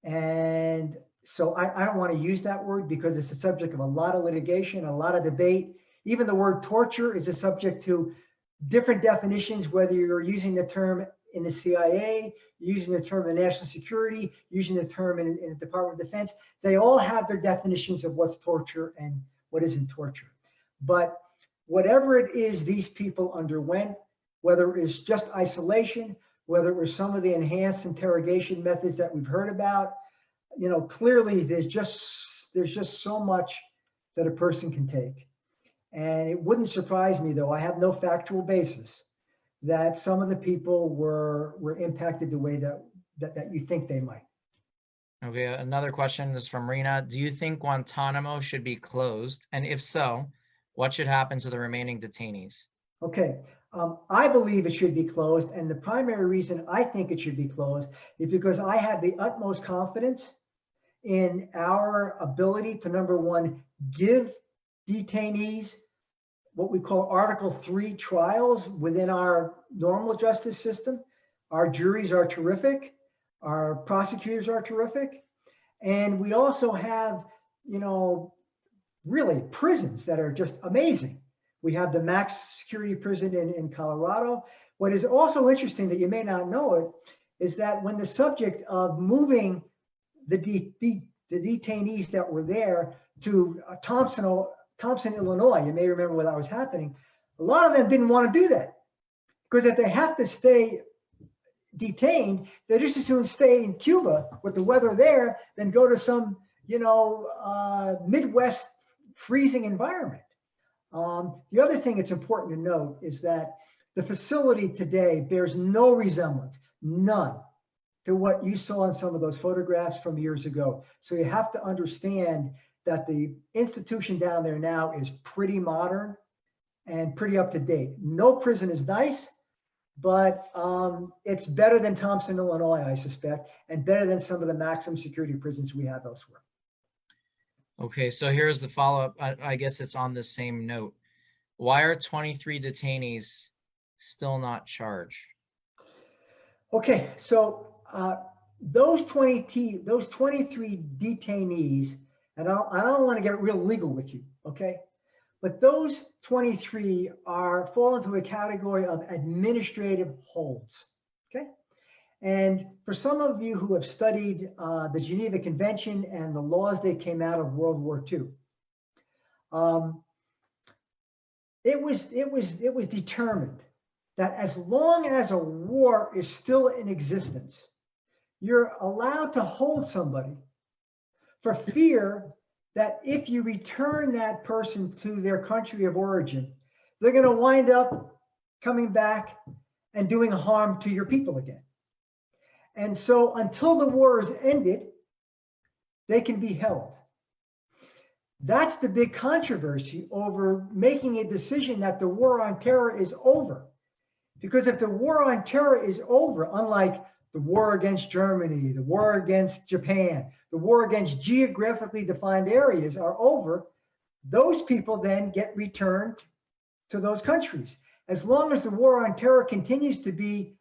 and so I don't want to use that word because it's a subject of a lot of litigation, a lot of debate. Even the word torture is a subject to different definitions, whether you're using the term in the CIA, using the term in national security, using the term in the Department of Defense. They all have their definitions of what's torture and what isn't torture. But whatever it is these people underwent, whether it's just isolation, whether it was some of the enhanced interrogation methods that we've heard about, clearly there's just so much that a person can take. And it wouldn't surprise me, though, I have no factual basis, that some of the people were impacted the way that you think they might. Okay, another question is from Rena. Do you think Guantanamo should be closed? And if so, what should happen to the remaining detainees? Okay, I believe it should be closed. And the primary reason I think it should be closed is because I have the utmost confidence in our ability to, number one, give detainees what we call Article 3 trials within our normal justice system. Our juries are terrific. Our prosecutors are terrific. And we also have, really prisons that are just amazing. We have the max security prison in Colorado. What is also interesting that you may not know it is that when the subject of moving the detainees that were there to Thompson, Illinois, you may remember when that was happening, a lot of them didn't want to do that because if they have to stay detained, they just as soon stay in Cuba with the weather there than go to some, Midwest freezing environment. The other thing it's important to note is that the facility today bears no resemblance, none, to what you saw in some of those photographs from years ago. So you have to understand that the institution down there now is pretty modern and pretty up to date. No prison is nice, but it's better than Thompson, Illinois, I suspect, and better than some of the maximum security prisons we have elsewhere. Okay, so here's the follow-up. I guess it's on the same note. Why are 23 detainees still not charged? Okay, so those 23 detainees, and I don't want to get real legal with you, okay? But those 23 fall into a category of administrative holds, okay? And for some of you who have studied the Geneva Convention and the laws that came out of World War II, it was determined that as long as a war is still in existence, you're allowed to hold somebody for fear that if you return that person to their country of origin, they're going to wind up coming back and doing harm to your people again. And so until the war is ended, they can be held. That's the big controversy over making a decision that the war on terror is over. Because if the war on terror is over, unlike the war against Germany, the war against Japan, the war against geographically defined areas are over, those people then get returned to those countries. As long as the war on terror continues to be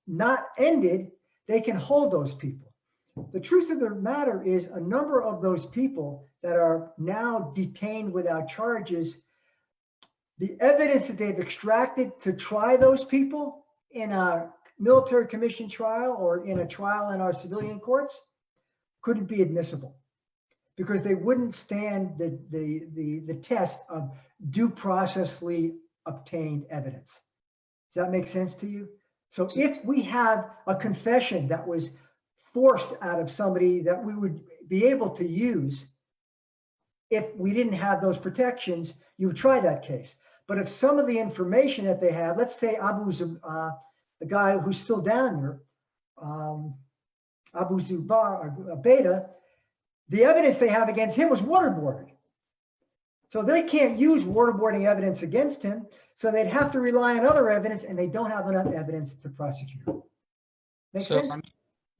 not ended, they can hold those people. The truth of the matter is a number of those people that are now detained without charges, the evidence that they've extracted to try those people in a military commission trial or in a trial in our civilian courts couldn't be admissible because they wouldn't stand the test of due processly obtained evidence. Does that make sense to you? So if we have a confession that was forced out of somebody that we would be able to use, if we didn't have those protections, you would try that case. But if some of the information that they have, let's say the guy who's still down there, Abu Zubaydah, the evidence they have against him was waterboarded. So they can't use waterboarding evidence against him. So they'd have to rely on other evidence, and they don't have enough evidence to prosecute. Make sense?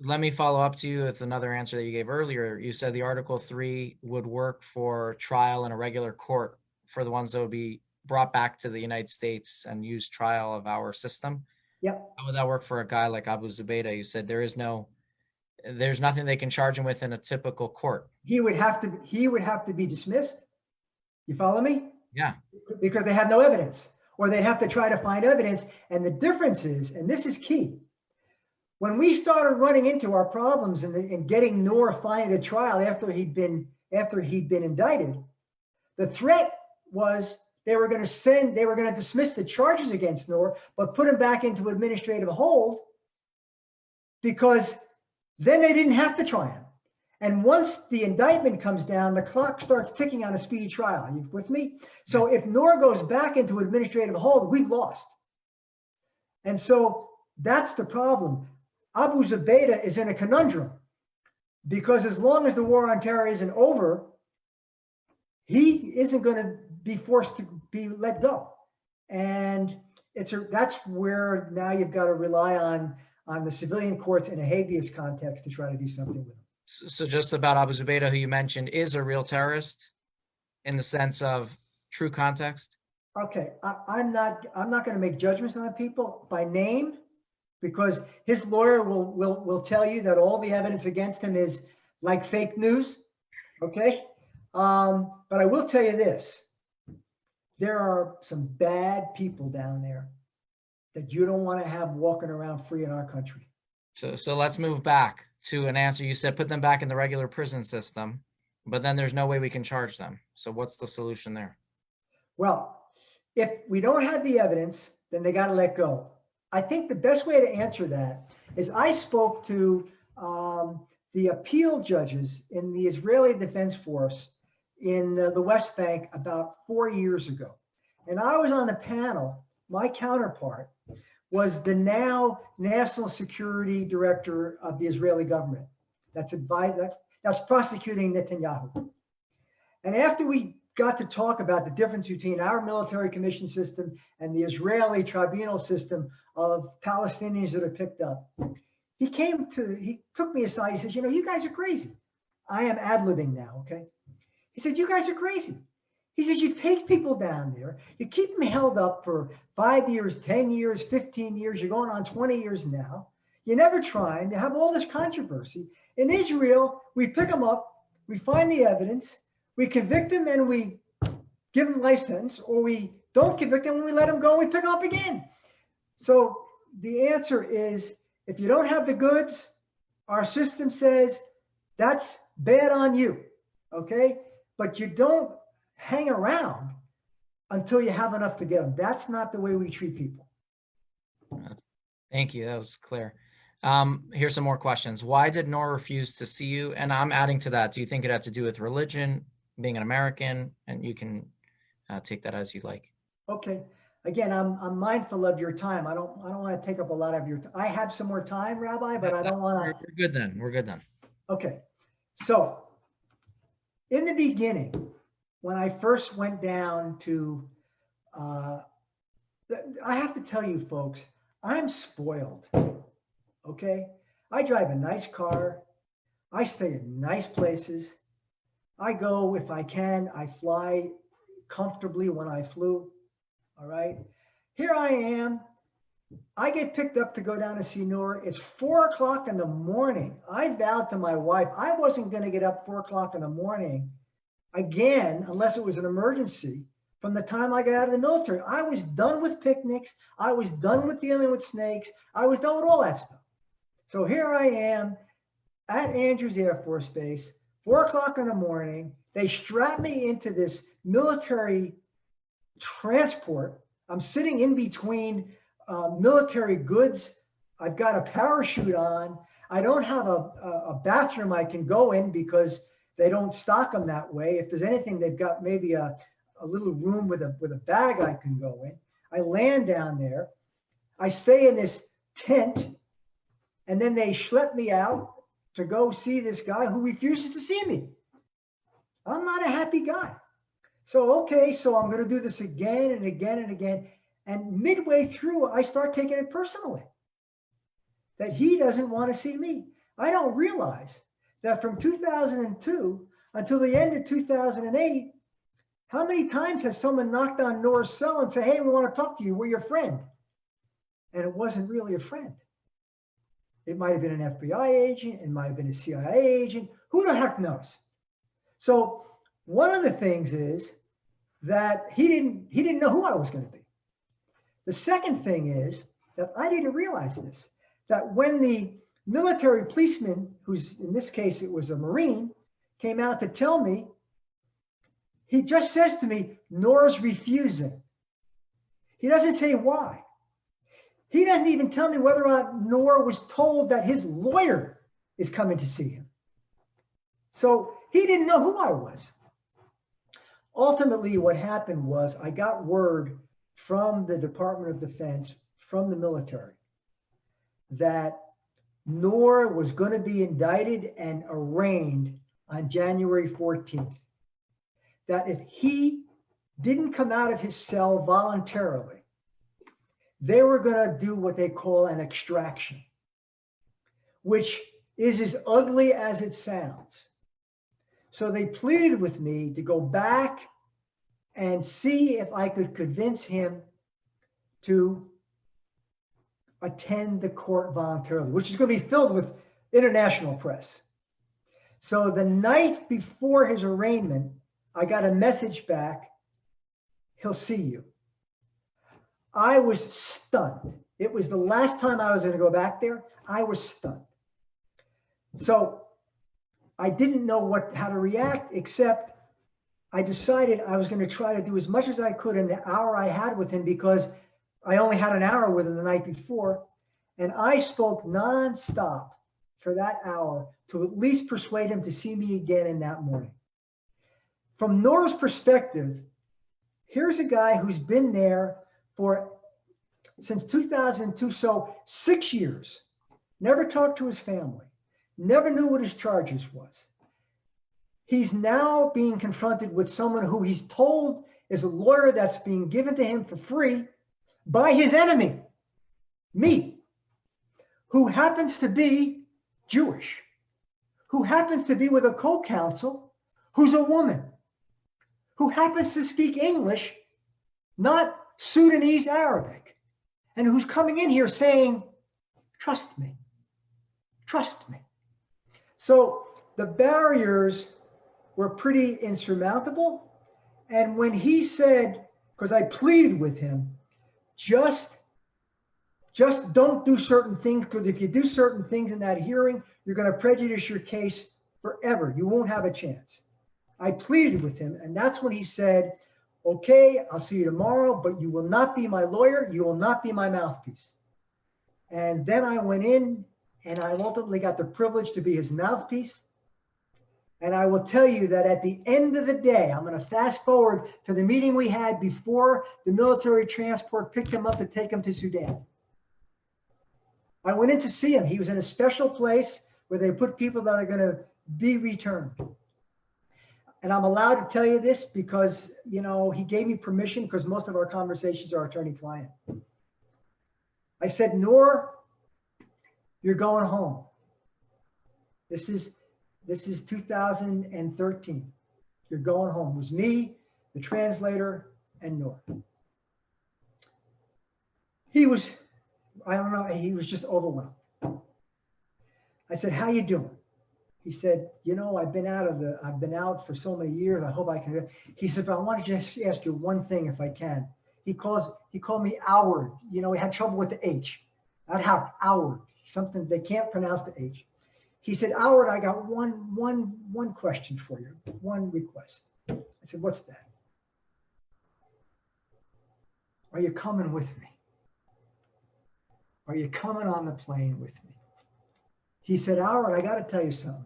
Let me follow up to you with another answer that you gave earlier. You said the Article 3 would work for trial in a regular court for the ones that would be brought back to the United States and use trial of our system. Yep. How would that work for a guy like Abu Zubaydah? You said there's nothing they can charge him with in a typical court. He would have to be dismissed. You follow me? Yeah. Because they have no evidence, or they'd have to try to find evidence. And the difference is, and this is key, when we started running into our problems and getting Noor finally to trial after he'd been indicted, the threat was they were going to dismiss the charges against Noor, but put him back into administrative hold because then they didn't have to try him. And once the indictment comes down, the clock starts ticking on a speedy trial. Are you with me? So if Noor goes back into administrative hold, we've lost. And so that's the problem. Abu Zubaydah is in a conundrum because as long as the war on terror isn't over, he isn't going to be forced to be let go. And that's where now you've got to rely on the civilian courts in a habeas context to try to do something with him. So just about Abu Zubaydah, who you mentioned, is a real terrorist in the sense of true context? Okay, I'm not going to make judgments on people by name, because his lawyer will tell you that all the evidence against him is like fake news. Okay, but I will tell you this: there are some bad people down there that you don't want to have walking around free in our country. So let's move back to an answer. You said put them back in the regular prison system, but then there's no way we can charge them. So what's the solution there? Well, if we don't have the evidence, then they got to let go. I think the best way to answer that is I spoke to the appeal judges in the Israeli Defense Force in the West Bank about 4 years ago. And I was on the panel. My counterpart was the now National Security Director of the Israeli government. That's prosecuting Netanyahu. And after we got to talk about the difference between our military commission system and the Israeli tribunal system of Palestinians that are picked up, he took me aside. He says, you guys are crazy. I am ad-libbing now, okay? He said, you guys are crazy. He says, you take people down there, you keep them held up for 5 years, 10 years, 15 years, you're going on 20 years now. You never try them. You have all this controversy. In Israel, we pick them up, we find the evidence, we convict them, and we give them life sentence, or we don't convict them and we let them go and we pick them up again. So the answer is, if you don't have the goods, our system says that's bad on you, okay? But you don't hang around until you have enough to get them. That's not the way we treat people. Thank you. That was clear. Here's some more questions. Why did Noor refuse to see you? And I'm adding to that. Do you think it had to do with religion, being an American? And you can take that as you like. Okay. Again, I'm mindful of your time. I don't want to take up a lot of your time. I have some more time, Rabbi, but I don't want to. We're good then. We're good then. Okay. So in the beginning, when I first went down to, I have to tell you folks, I'm spoiled. Okay. I drive a nice car. I stay in nice places. I go, if I can, I fly comfortably when I flew. All right. Here I am. I get picked up to go down to see Noor. It's 4 o'clock in the morning. I vowed to my wife I wasn't going to get up 4 o'clock in the morning again, unless it was an emergency. From the time I got out of the military, I was done with picnics. I was done with dealing with snakes. I was done with all that stuff. So here I am at Andrews Air Force Base, 4 o'clock in the morning. They strap me into this military transport. I'm sitting in between military goods. I've got a parachute on. I don't have a bathroom I can go in because they don't stock them that way. If there's anything, they've got maybe a little room with a bag I can go in. I land down there. I stay in this tent, and then they schlep me out to go see this guy who refuses to see me. I'm not a happy guy. So, okay, so I'm going to do this again and again and again. And midway through, I start taking it personally that he doesn't want to see me. I don't realize that from 2002 until the end of 2008, how many times has someone knocked on Noor's cell and said, hey, we want to talk to you. We're your friend. And it wasn't really a friend. It might have been an FBI agent. It might have been a CIA agent. Who the heck knows? So one of the things is that he didn't know who I was going to be. The second thing is that I didn't realize this, that when the military policeman, who's in this case, it was a Marine, came out to tell me, he just says to me, Noor's refusing. He doesn't say why. He doesn't even tell me whether or not Noor was told that his lawyer is coming to see him. So he didn't know who I was. Ultimately, what happened was I got word from the Department of Defense, from the military, that Noor was going to be indicted and arraigned on January 14th. That if he didn't come out of his cell voluntarily, they were going to do what they call an extraction, which is as ugly as it sounds. So they pleaded with me to go back and see if I could convince him to attend the court voluntarily, which is going to be filled with international press. So the night before his arraignment, I got a message back, he'll see you. I was stunned. It was the last time I was going to go back there. I was stunned. So I didn't know how to react, except I decided I was going to try to do as much as I could in the hour I had with him, because I only had an hour with him the night before. And I spoke nonstop for that hour to at least persuade him to see me again in that morning. From Noor's perspective, here's a guy who's been there since 2002, so 6 years, never talked to his family, never knew what his charges was. He's now being confronted with someone who he's told is a lawyer that's being given to him for free by his enemy, me, who happens to be Jewish, who happens to be with a co-counsel who's a woman, who happens to speak English, not Sudanese Arabic, and who's coming in here saying, trust me, Trust me. So the barriers were pretty insurmountable. And when he said, because I pleaded with him, just don't do certain things, because if you do certain things in that hearing, you're going to prejudice your case forever. You won't have a chance. I pleaded with him, and that's when he said, okay, I'll see you tomorrow, but you will not be my lawyer. You will not be my mouthpiece. And then I went in, and I ultimately got the privilege to be his mouthpiece. And I will tell you that at the end of the day, I'm going to fast forward to the meeting we had before the military transport picked him up to take him to Sudan. I went in to see him. He was in a special place where they put people that are going to be returned. And I'm allowed to tell you this because, you know, he gave me permission, because most of our conversations are attorney-client. I said, Noor, you're going home. This is 2013. You're going home. It was me, the translator, and Noor. He was, I don't know, he was just overwhelmed. I said, how you doing? He said, you know, I've been out for so many years. I hope I can. He said, but I want to just ask you one thing if I can. He called me Howard. You know, he had trouble with the H. Not how, Howard. Something they can't pronounce the H. He said, Howard, I got one question for you, one request. I said, what's that? Are you coming with me? Are you coming on the plane with me? He said, Howard, I got to tell you something.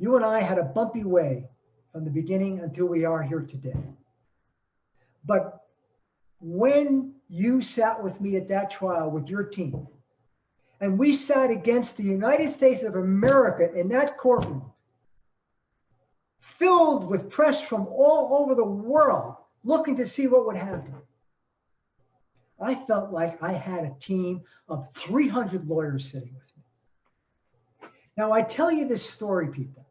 You and I had a bumpy way from the beginning until we are here today. But when you sat with me at that trial with your team, and we sat against the United States of America in that courtroom, filled with press from all over the world, looking to see what would happen, I felt like I had a team of 300 lawyers sitting with me. Now, I tell you this story, people,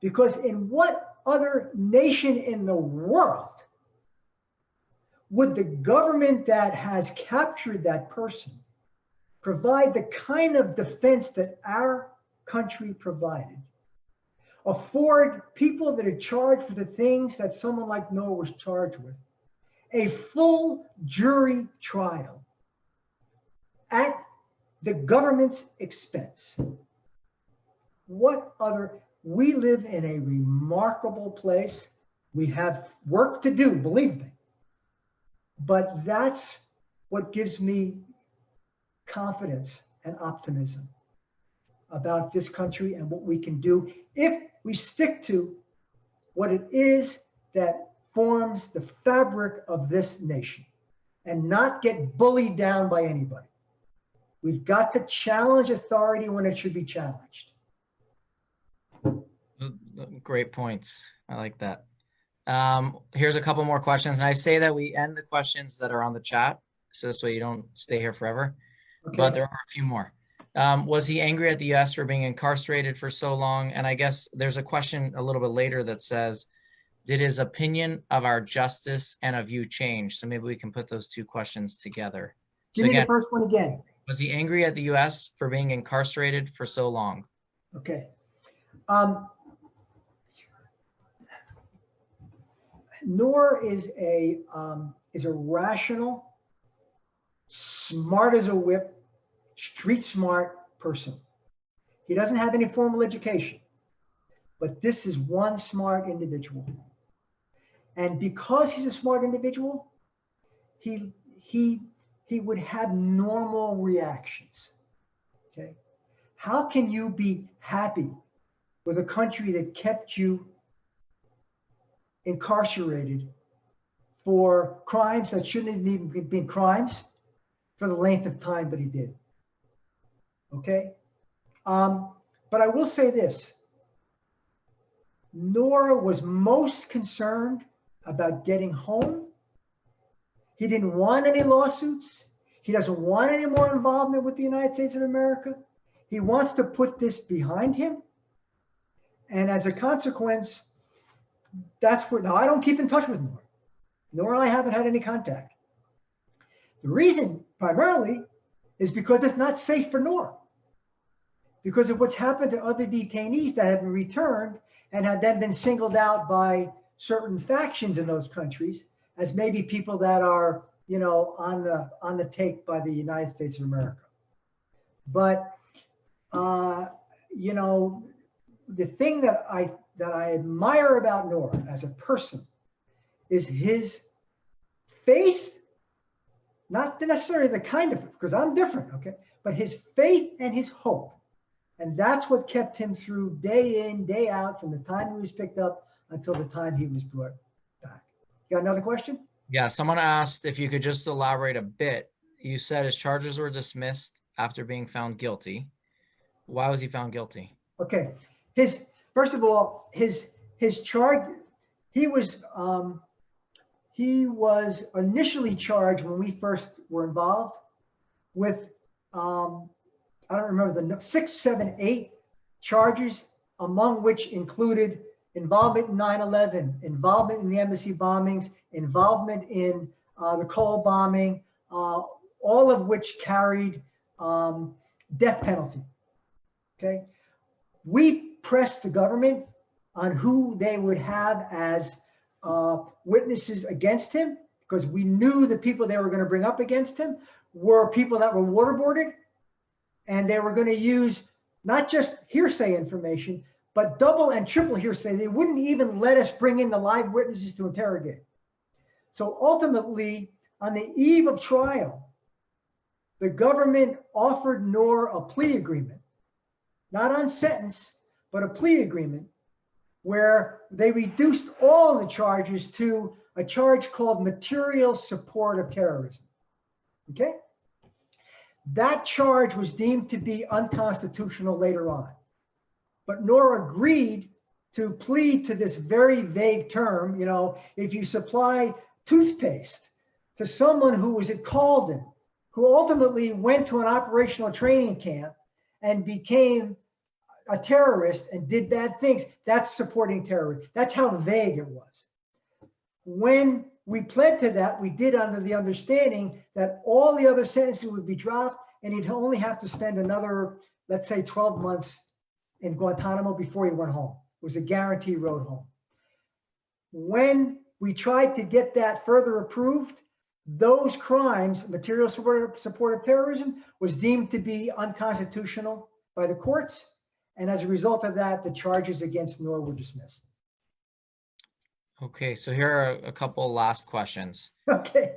because in what other nation in the world would the government that has captured that person provide the kind of defense that our country provided, afford people that are charged with the things that someone like Noor was charged with, a full jury trial at the government's expense? What other, we live in a remarkable place. We have work to do, believe me. But that's what gives me confidence and optimism about this country and what we can do if we stick to what it is that forms the fabric of this nation and not get bullied down by anybody. We've got to challenge authority when it should be challenged. Great points. I like that. Here's a couple more questions. And I say that we end the questions that are on the chat, so this way you don't stay here forever. Okay. But there are a few more. Was he angry at the U.S. for being incarcerated for so long? And I guess there's a question a little bit later that says, did his opinion of our justice and of you change? So maybe we can put those two questions together. Give me the first one again. Was he angry at the U.S. for being incarcerated for so long? Okay. Noor is a rational, smart as a whip, street smart person. He doesn't have any formal education, but this is one smart individual. And because he's a smart individual, he would have normal reactions. Okay. How can you be happy with a country that kept you incarcerated for crimes that shouldn't have even been crimes for the length of time that he did? Okay. But I will say this. Noor was most concerned about getting home. He didn't want any lawsuits. He doesn't want any more involvement with the United States of America. He wants to put this behind him. And as a consequence, that's what, now I don't keep in touch with Noor. Noor and I haven't had any contact. The reason primarily is because it's not safe for Noor. because of what's happened to other detainees that have been returned and have then been singled out by certain factions in those countries as maybe people that are, you know, on the take by the United States of America. But you know, the thing that I admire about Noor as a person is his faith, not necessarily the kind of, because I'm different, okay, but his faith and his hope. And that's what kept him through day in, day out, from the time he was picked up until the time he was brought back. You got another question? Yeah, someone asked if you could just elaborate a bit. You said his charges were dismissed after being found guilty. Why was he found guilty? Okay, first of all, his charge, he was initially charged when we first were involved with I don't remember the 6, 7, 8 charges, among which included involvement in 9/11, involvement in the embassy bombings, involvement in the Cole bombing, all of which carried death penalty. Okay, we pressed the government on who they would have as witnesses against him, because we knew the people they were going to bring up against him were people that were waterboarded, and they were going to use not just hearsay information, but double and triple hearsay. They wouldn't even let us bring in the live witnesses to interrogate. So ultimately, on the eve of trial, the government offered Noor a plea agreement, not on sentence, but a plea agreement, where they reduced all the charges to a charge called material support of terrorism. Okay? That charge was deemed to be unconstitutional later on. But Noor agreed to plead to this very vague term. You know, if you supply toothpaste to someone who was at Khalden, who ultimately went to an operational training camp and became a terrorist and did bad things, that's supporting terrorism. That's how vague it was. When we pled to that, we did under the understanding that all the other sentences would be dropped, and he'd only have to spend another, let's say, 12 months in Guantanamo before he went home. It was a guaranteed road home. When we tried to get that further approved, those crimes, material support of terrorism, was deemed to be unconstitutional by the courts. And as a result of that, the charges against Noor were dismissed. Okay, so here are a couple last questions. Okay.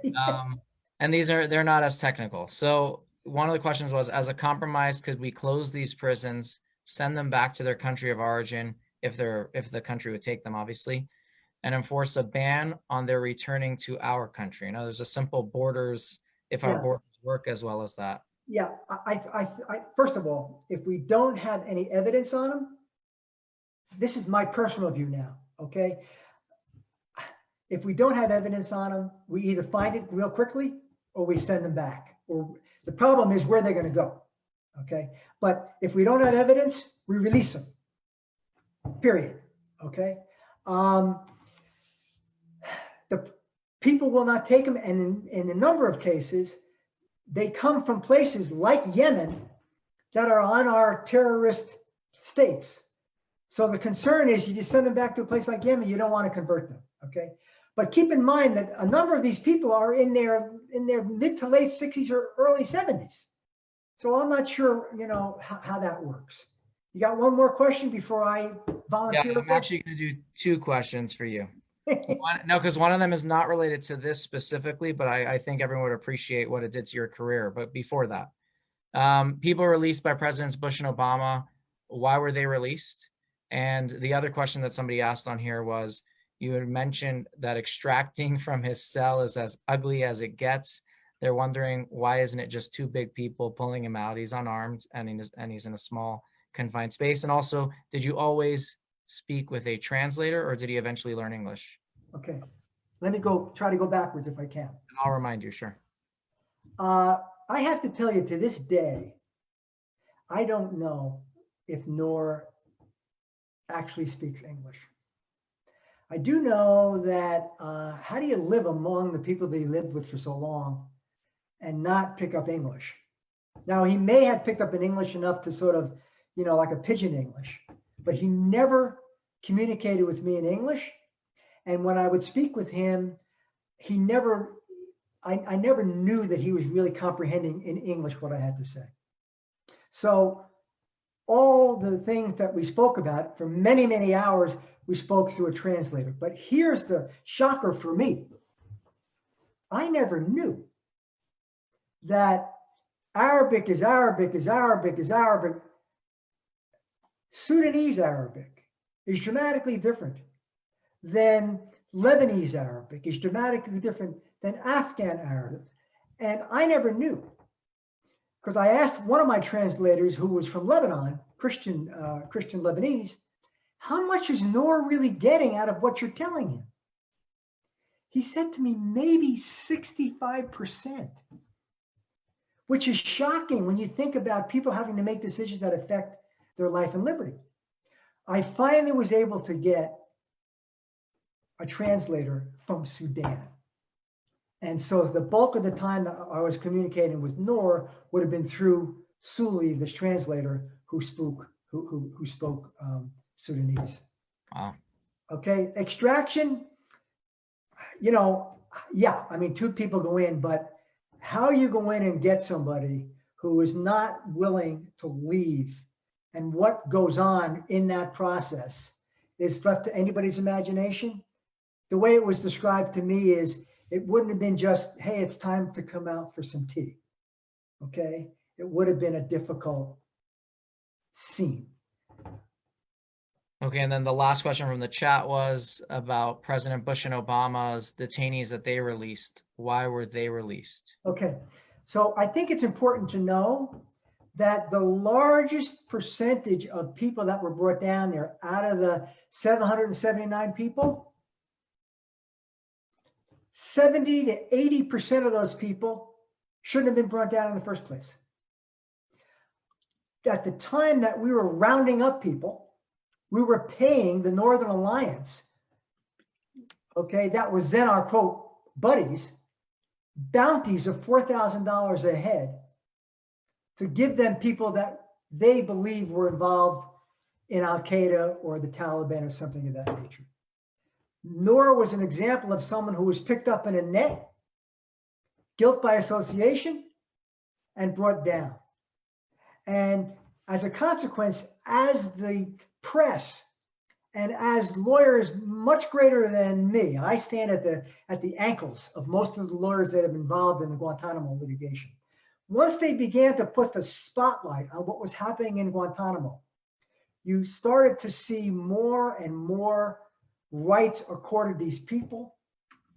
And they're not as technical. So one of the questions was, as a compromise, could we close these prisons, send them back to their country of origin, if the country would take them, obviously, and enforce a ban on their returning to our country? You know, there's a simple borders, if our borders work as well as that. Yeah, I first of all, if we don't have any evidence on them, this is my personal view now, okay? If we don't have evidence on them, we either find it real quickly or we send them back. Or the problem is where they're going to go, okay? But if we don't have evidence, we release them, period, okay? The people will not take them, and in a number of cases, they come from places like Yemen that are on our terrorist states. So the concern is, you send them back to a place like Yemen, you don't want to convert them, okay? But keep in mind that a number of these people are in their mid to late 60s or early 70s. So I'm not sure, you know, how that works. You got one more question before I volunteer? Yeah, I'm actually going to do 2 questions for you. No, because one of them is not related to this specifically, but I think everyone would appreciate what it did to your career. But before that, people released by Presidents Bush and Obama, why were they released? And the other question that somebody asked on here was, you had mentioned that extracting from his cell is as ugly as it gets. They're wondering, why isn't it just 2 big people pulling him out? He's unarmed and he's in a small confined space. And also, did you always speak with a translator, or did he eventually learn English? Okay, let me try to go backwards if I can. And I'll remind you, sure. I have to tell you, to this day, I don't know if Noor actually speaks English. I do know that how do you live among the people that he lived with for so long and not pick up English? Now, he may have picked up an English enough to sort of, like a pidgin English, but he never communicated with me in English. And when I would speak with him, I never knew that he was really comprehending in English what I had to say. So all the things that we spoke about for many, many hours, we spoke through a translator. But here's the shocker for me. I never knew that Arabic is Arabic is Arabic is Arabic. Sudanese Arabic is dramatically different than Lebanese Arabic, is dramatically different than Afghan Arabic. And I never knew, because I asked one of my translators who was from Lebanon, Christian Lebanese, how much is Noor really getting out of what you're telling him? He said to me, maybe 65%, which is shocking when you think about people having to make decisions that affect their life and liberty. I finally was able to get a translator from Sudan. And so the bulk of the time that I was communicating with Noor would have been through Suli, this translator who spoke Sudanese. Wow. Okay, extraction, yeah, I mean, two people go in, but how you go in and get somebody who is not willing to leave and what goes on in that process is left to anybody's imagination. The way it was described to me is it wouldn't have been just, hey, it's time to come out for some tea. Okay, it would have been a difficult scene. Okay, and then the last question from the chat was about President Bush and Obama's detainees that they released. Why were they released? Okay, so I think it's important to know that the largest percentage of people that were brought down there out of the 779 people, 70 to 80% of those people shouldn't have been brought down in the first place. At the time that we were rounding up people, we were paying the Northern Alliance, okay, that was then our quote buddies, bounties of $4,000 a head to give them people that they believe were involved in Al-Qaeda or the Taliban or something of that nature. Noor was an example of someone who was picked up in a net, guilt by association, and brought down. And as a consequence, as the press and as lawyers much greater than me, I stand at the ankles of most of the lawyers that have been involved in the Guantanamo litigation. Once they began to put the spotlight on what was happening in Guantanamo, you started to see more and more rights accorded these people,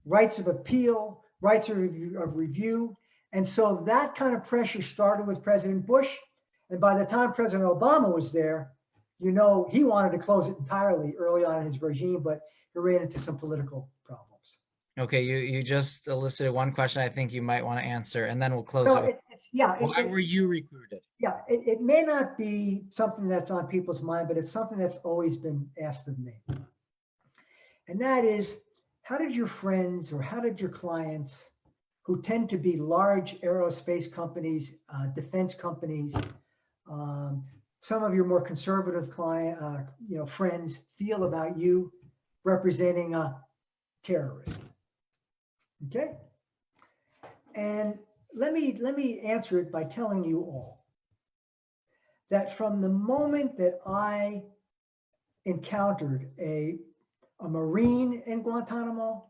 rights of appeal, rights of review. And so that kind of pressure started with President Bush. And by the time President Obama was there, he wanted to close it entirely early on in his regime, but he ran into some political problems. Okay, you just elicited one question I think you might want to answer, and then we'll close it. Why were you recruited? Yeah, it may not be something that's on people's mind, but it's something that's always been asked of me. And that is, how did your friends or how did your clients, who tend to be large aerospace companies, defense companies, some of your more conservative friends feel about you representing a terrorist? Okay, and let me answer it by telling you all that from the moment that I encountered a Marine in Guantanamo,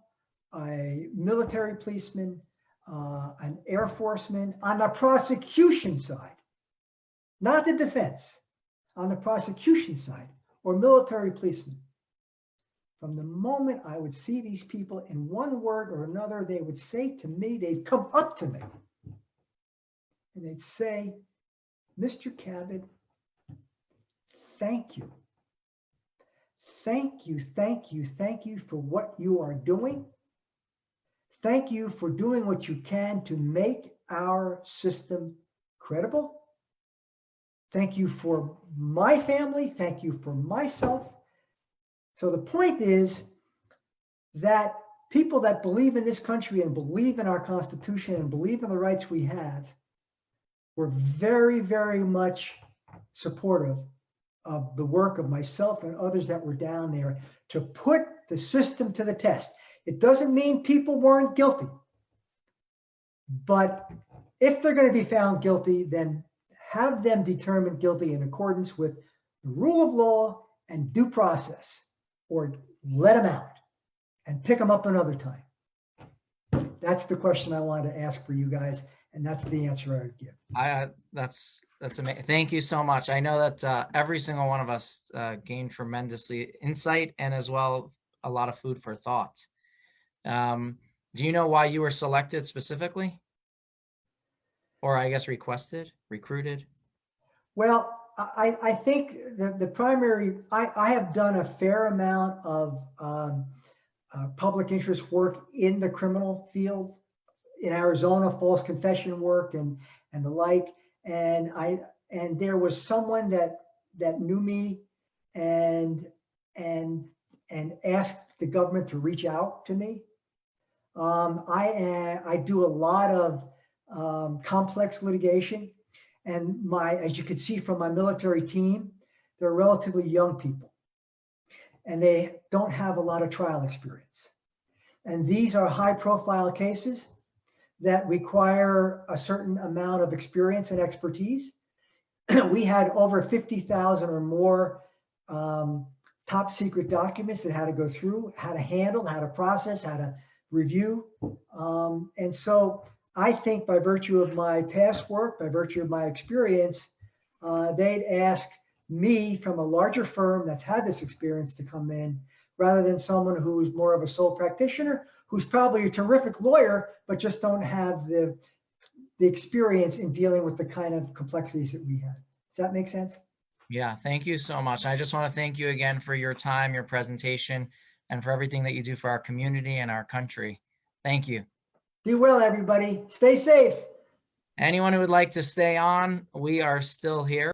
a military policeman, an Air Forceman on the prosecution side, not the defense, on the prosecution side, or military policemen. From the moment I would see these people, in one word or another, they would say to me, they'd come up to me, and they'd say, Mr. Cabot, thank you. Thank you, thank you, thank you for what you are doing. Thank you for doing what you can to make our system credible. Thank you for my family. Thank you for myself. So the point is that people that believe in this country and believe in our Constitution and believe in the rights we have were very, very much supportive of the work of myself and others that were down there to put the system to the test. It doesn't mean people weren't guilty, but if they're going to be found guilty, then have them determined guilty in accordance with the rule of law and due process, or let them out and pick them up another time. That's the question I wanted to ask for you guys, and that's the answer I would give. That's amazing. Thank you so much. I know that every single one of us gained tremendously insight and as well a lot of food for thought. Do you know why you were selected specifically? Or I guess recruited? Well, I think the primary, I have done a fair amount of public interest work in the criminal field in Arizona, false confession work and the like. And there was someone that knew me and asked the government to reach out to me. I do a lot of complex litigation, and as you can see from my military team, they're relatively young people, and they don't have a lot of trial experience. And these are high-profile cases that require a certain amount of experience and expertise. We had over 50,000 or more top secret documents that had to go through, how to handle, how to process, how to review. And so I think by virtue of my past work, by virtue of my experience, they'd ask me from a larger firm that's had this experience to come in, rather than someone who's more of a sole practitioner, who's probably a terrific lawyer, but just don't have the experience in dealing with the kind of complexities that we had. Does that make sense? Yeah, thank you so much. I just want to thank you again for your time, your presentation, and for everything that you do for our community and our country. Thank you. Be well, everybody. Stay safe. Anyone who would like to stay on, we are still here.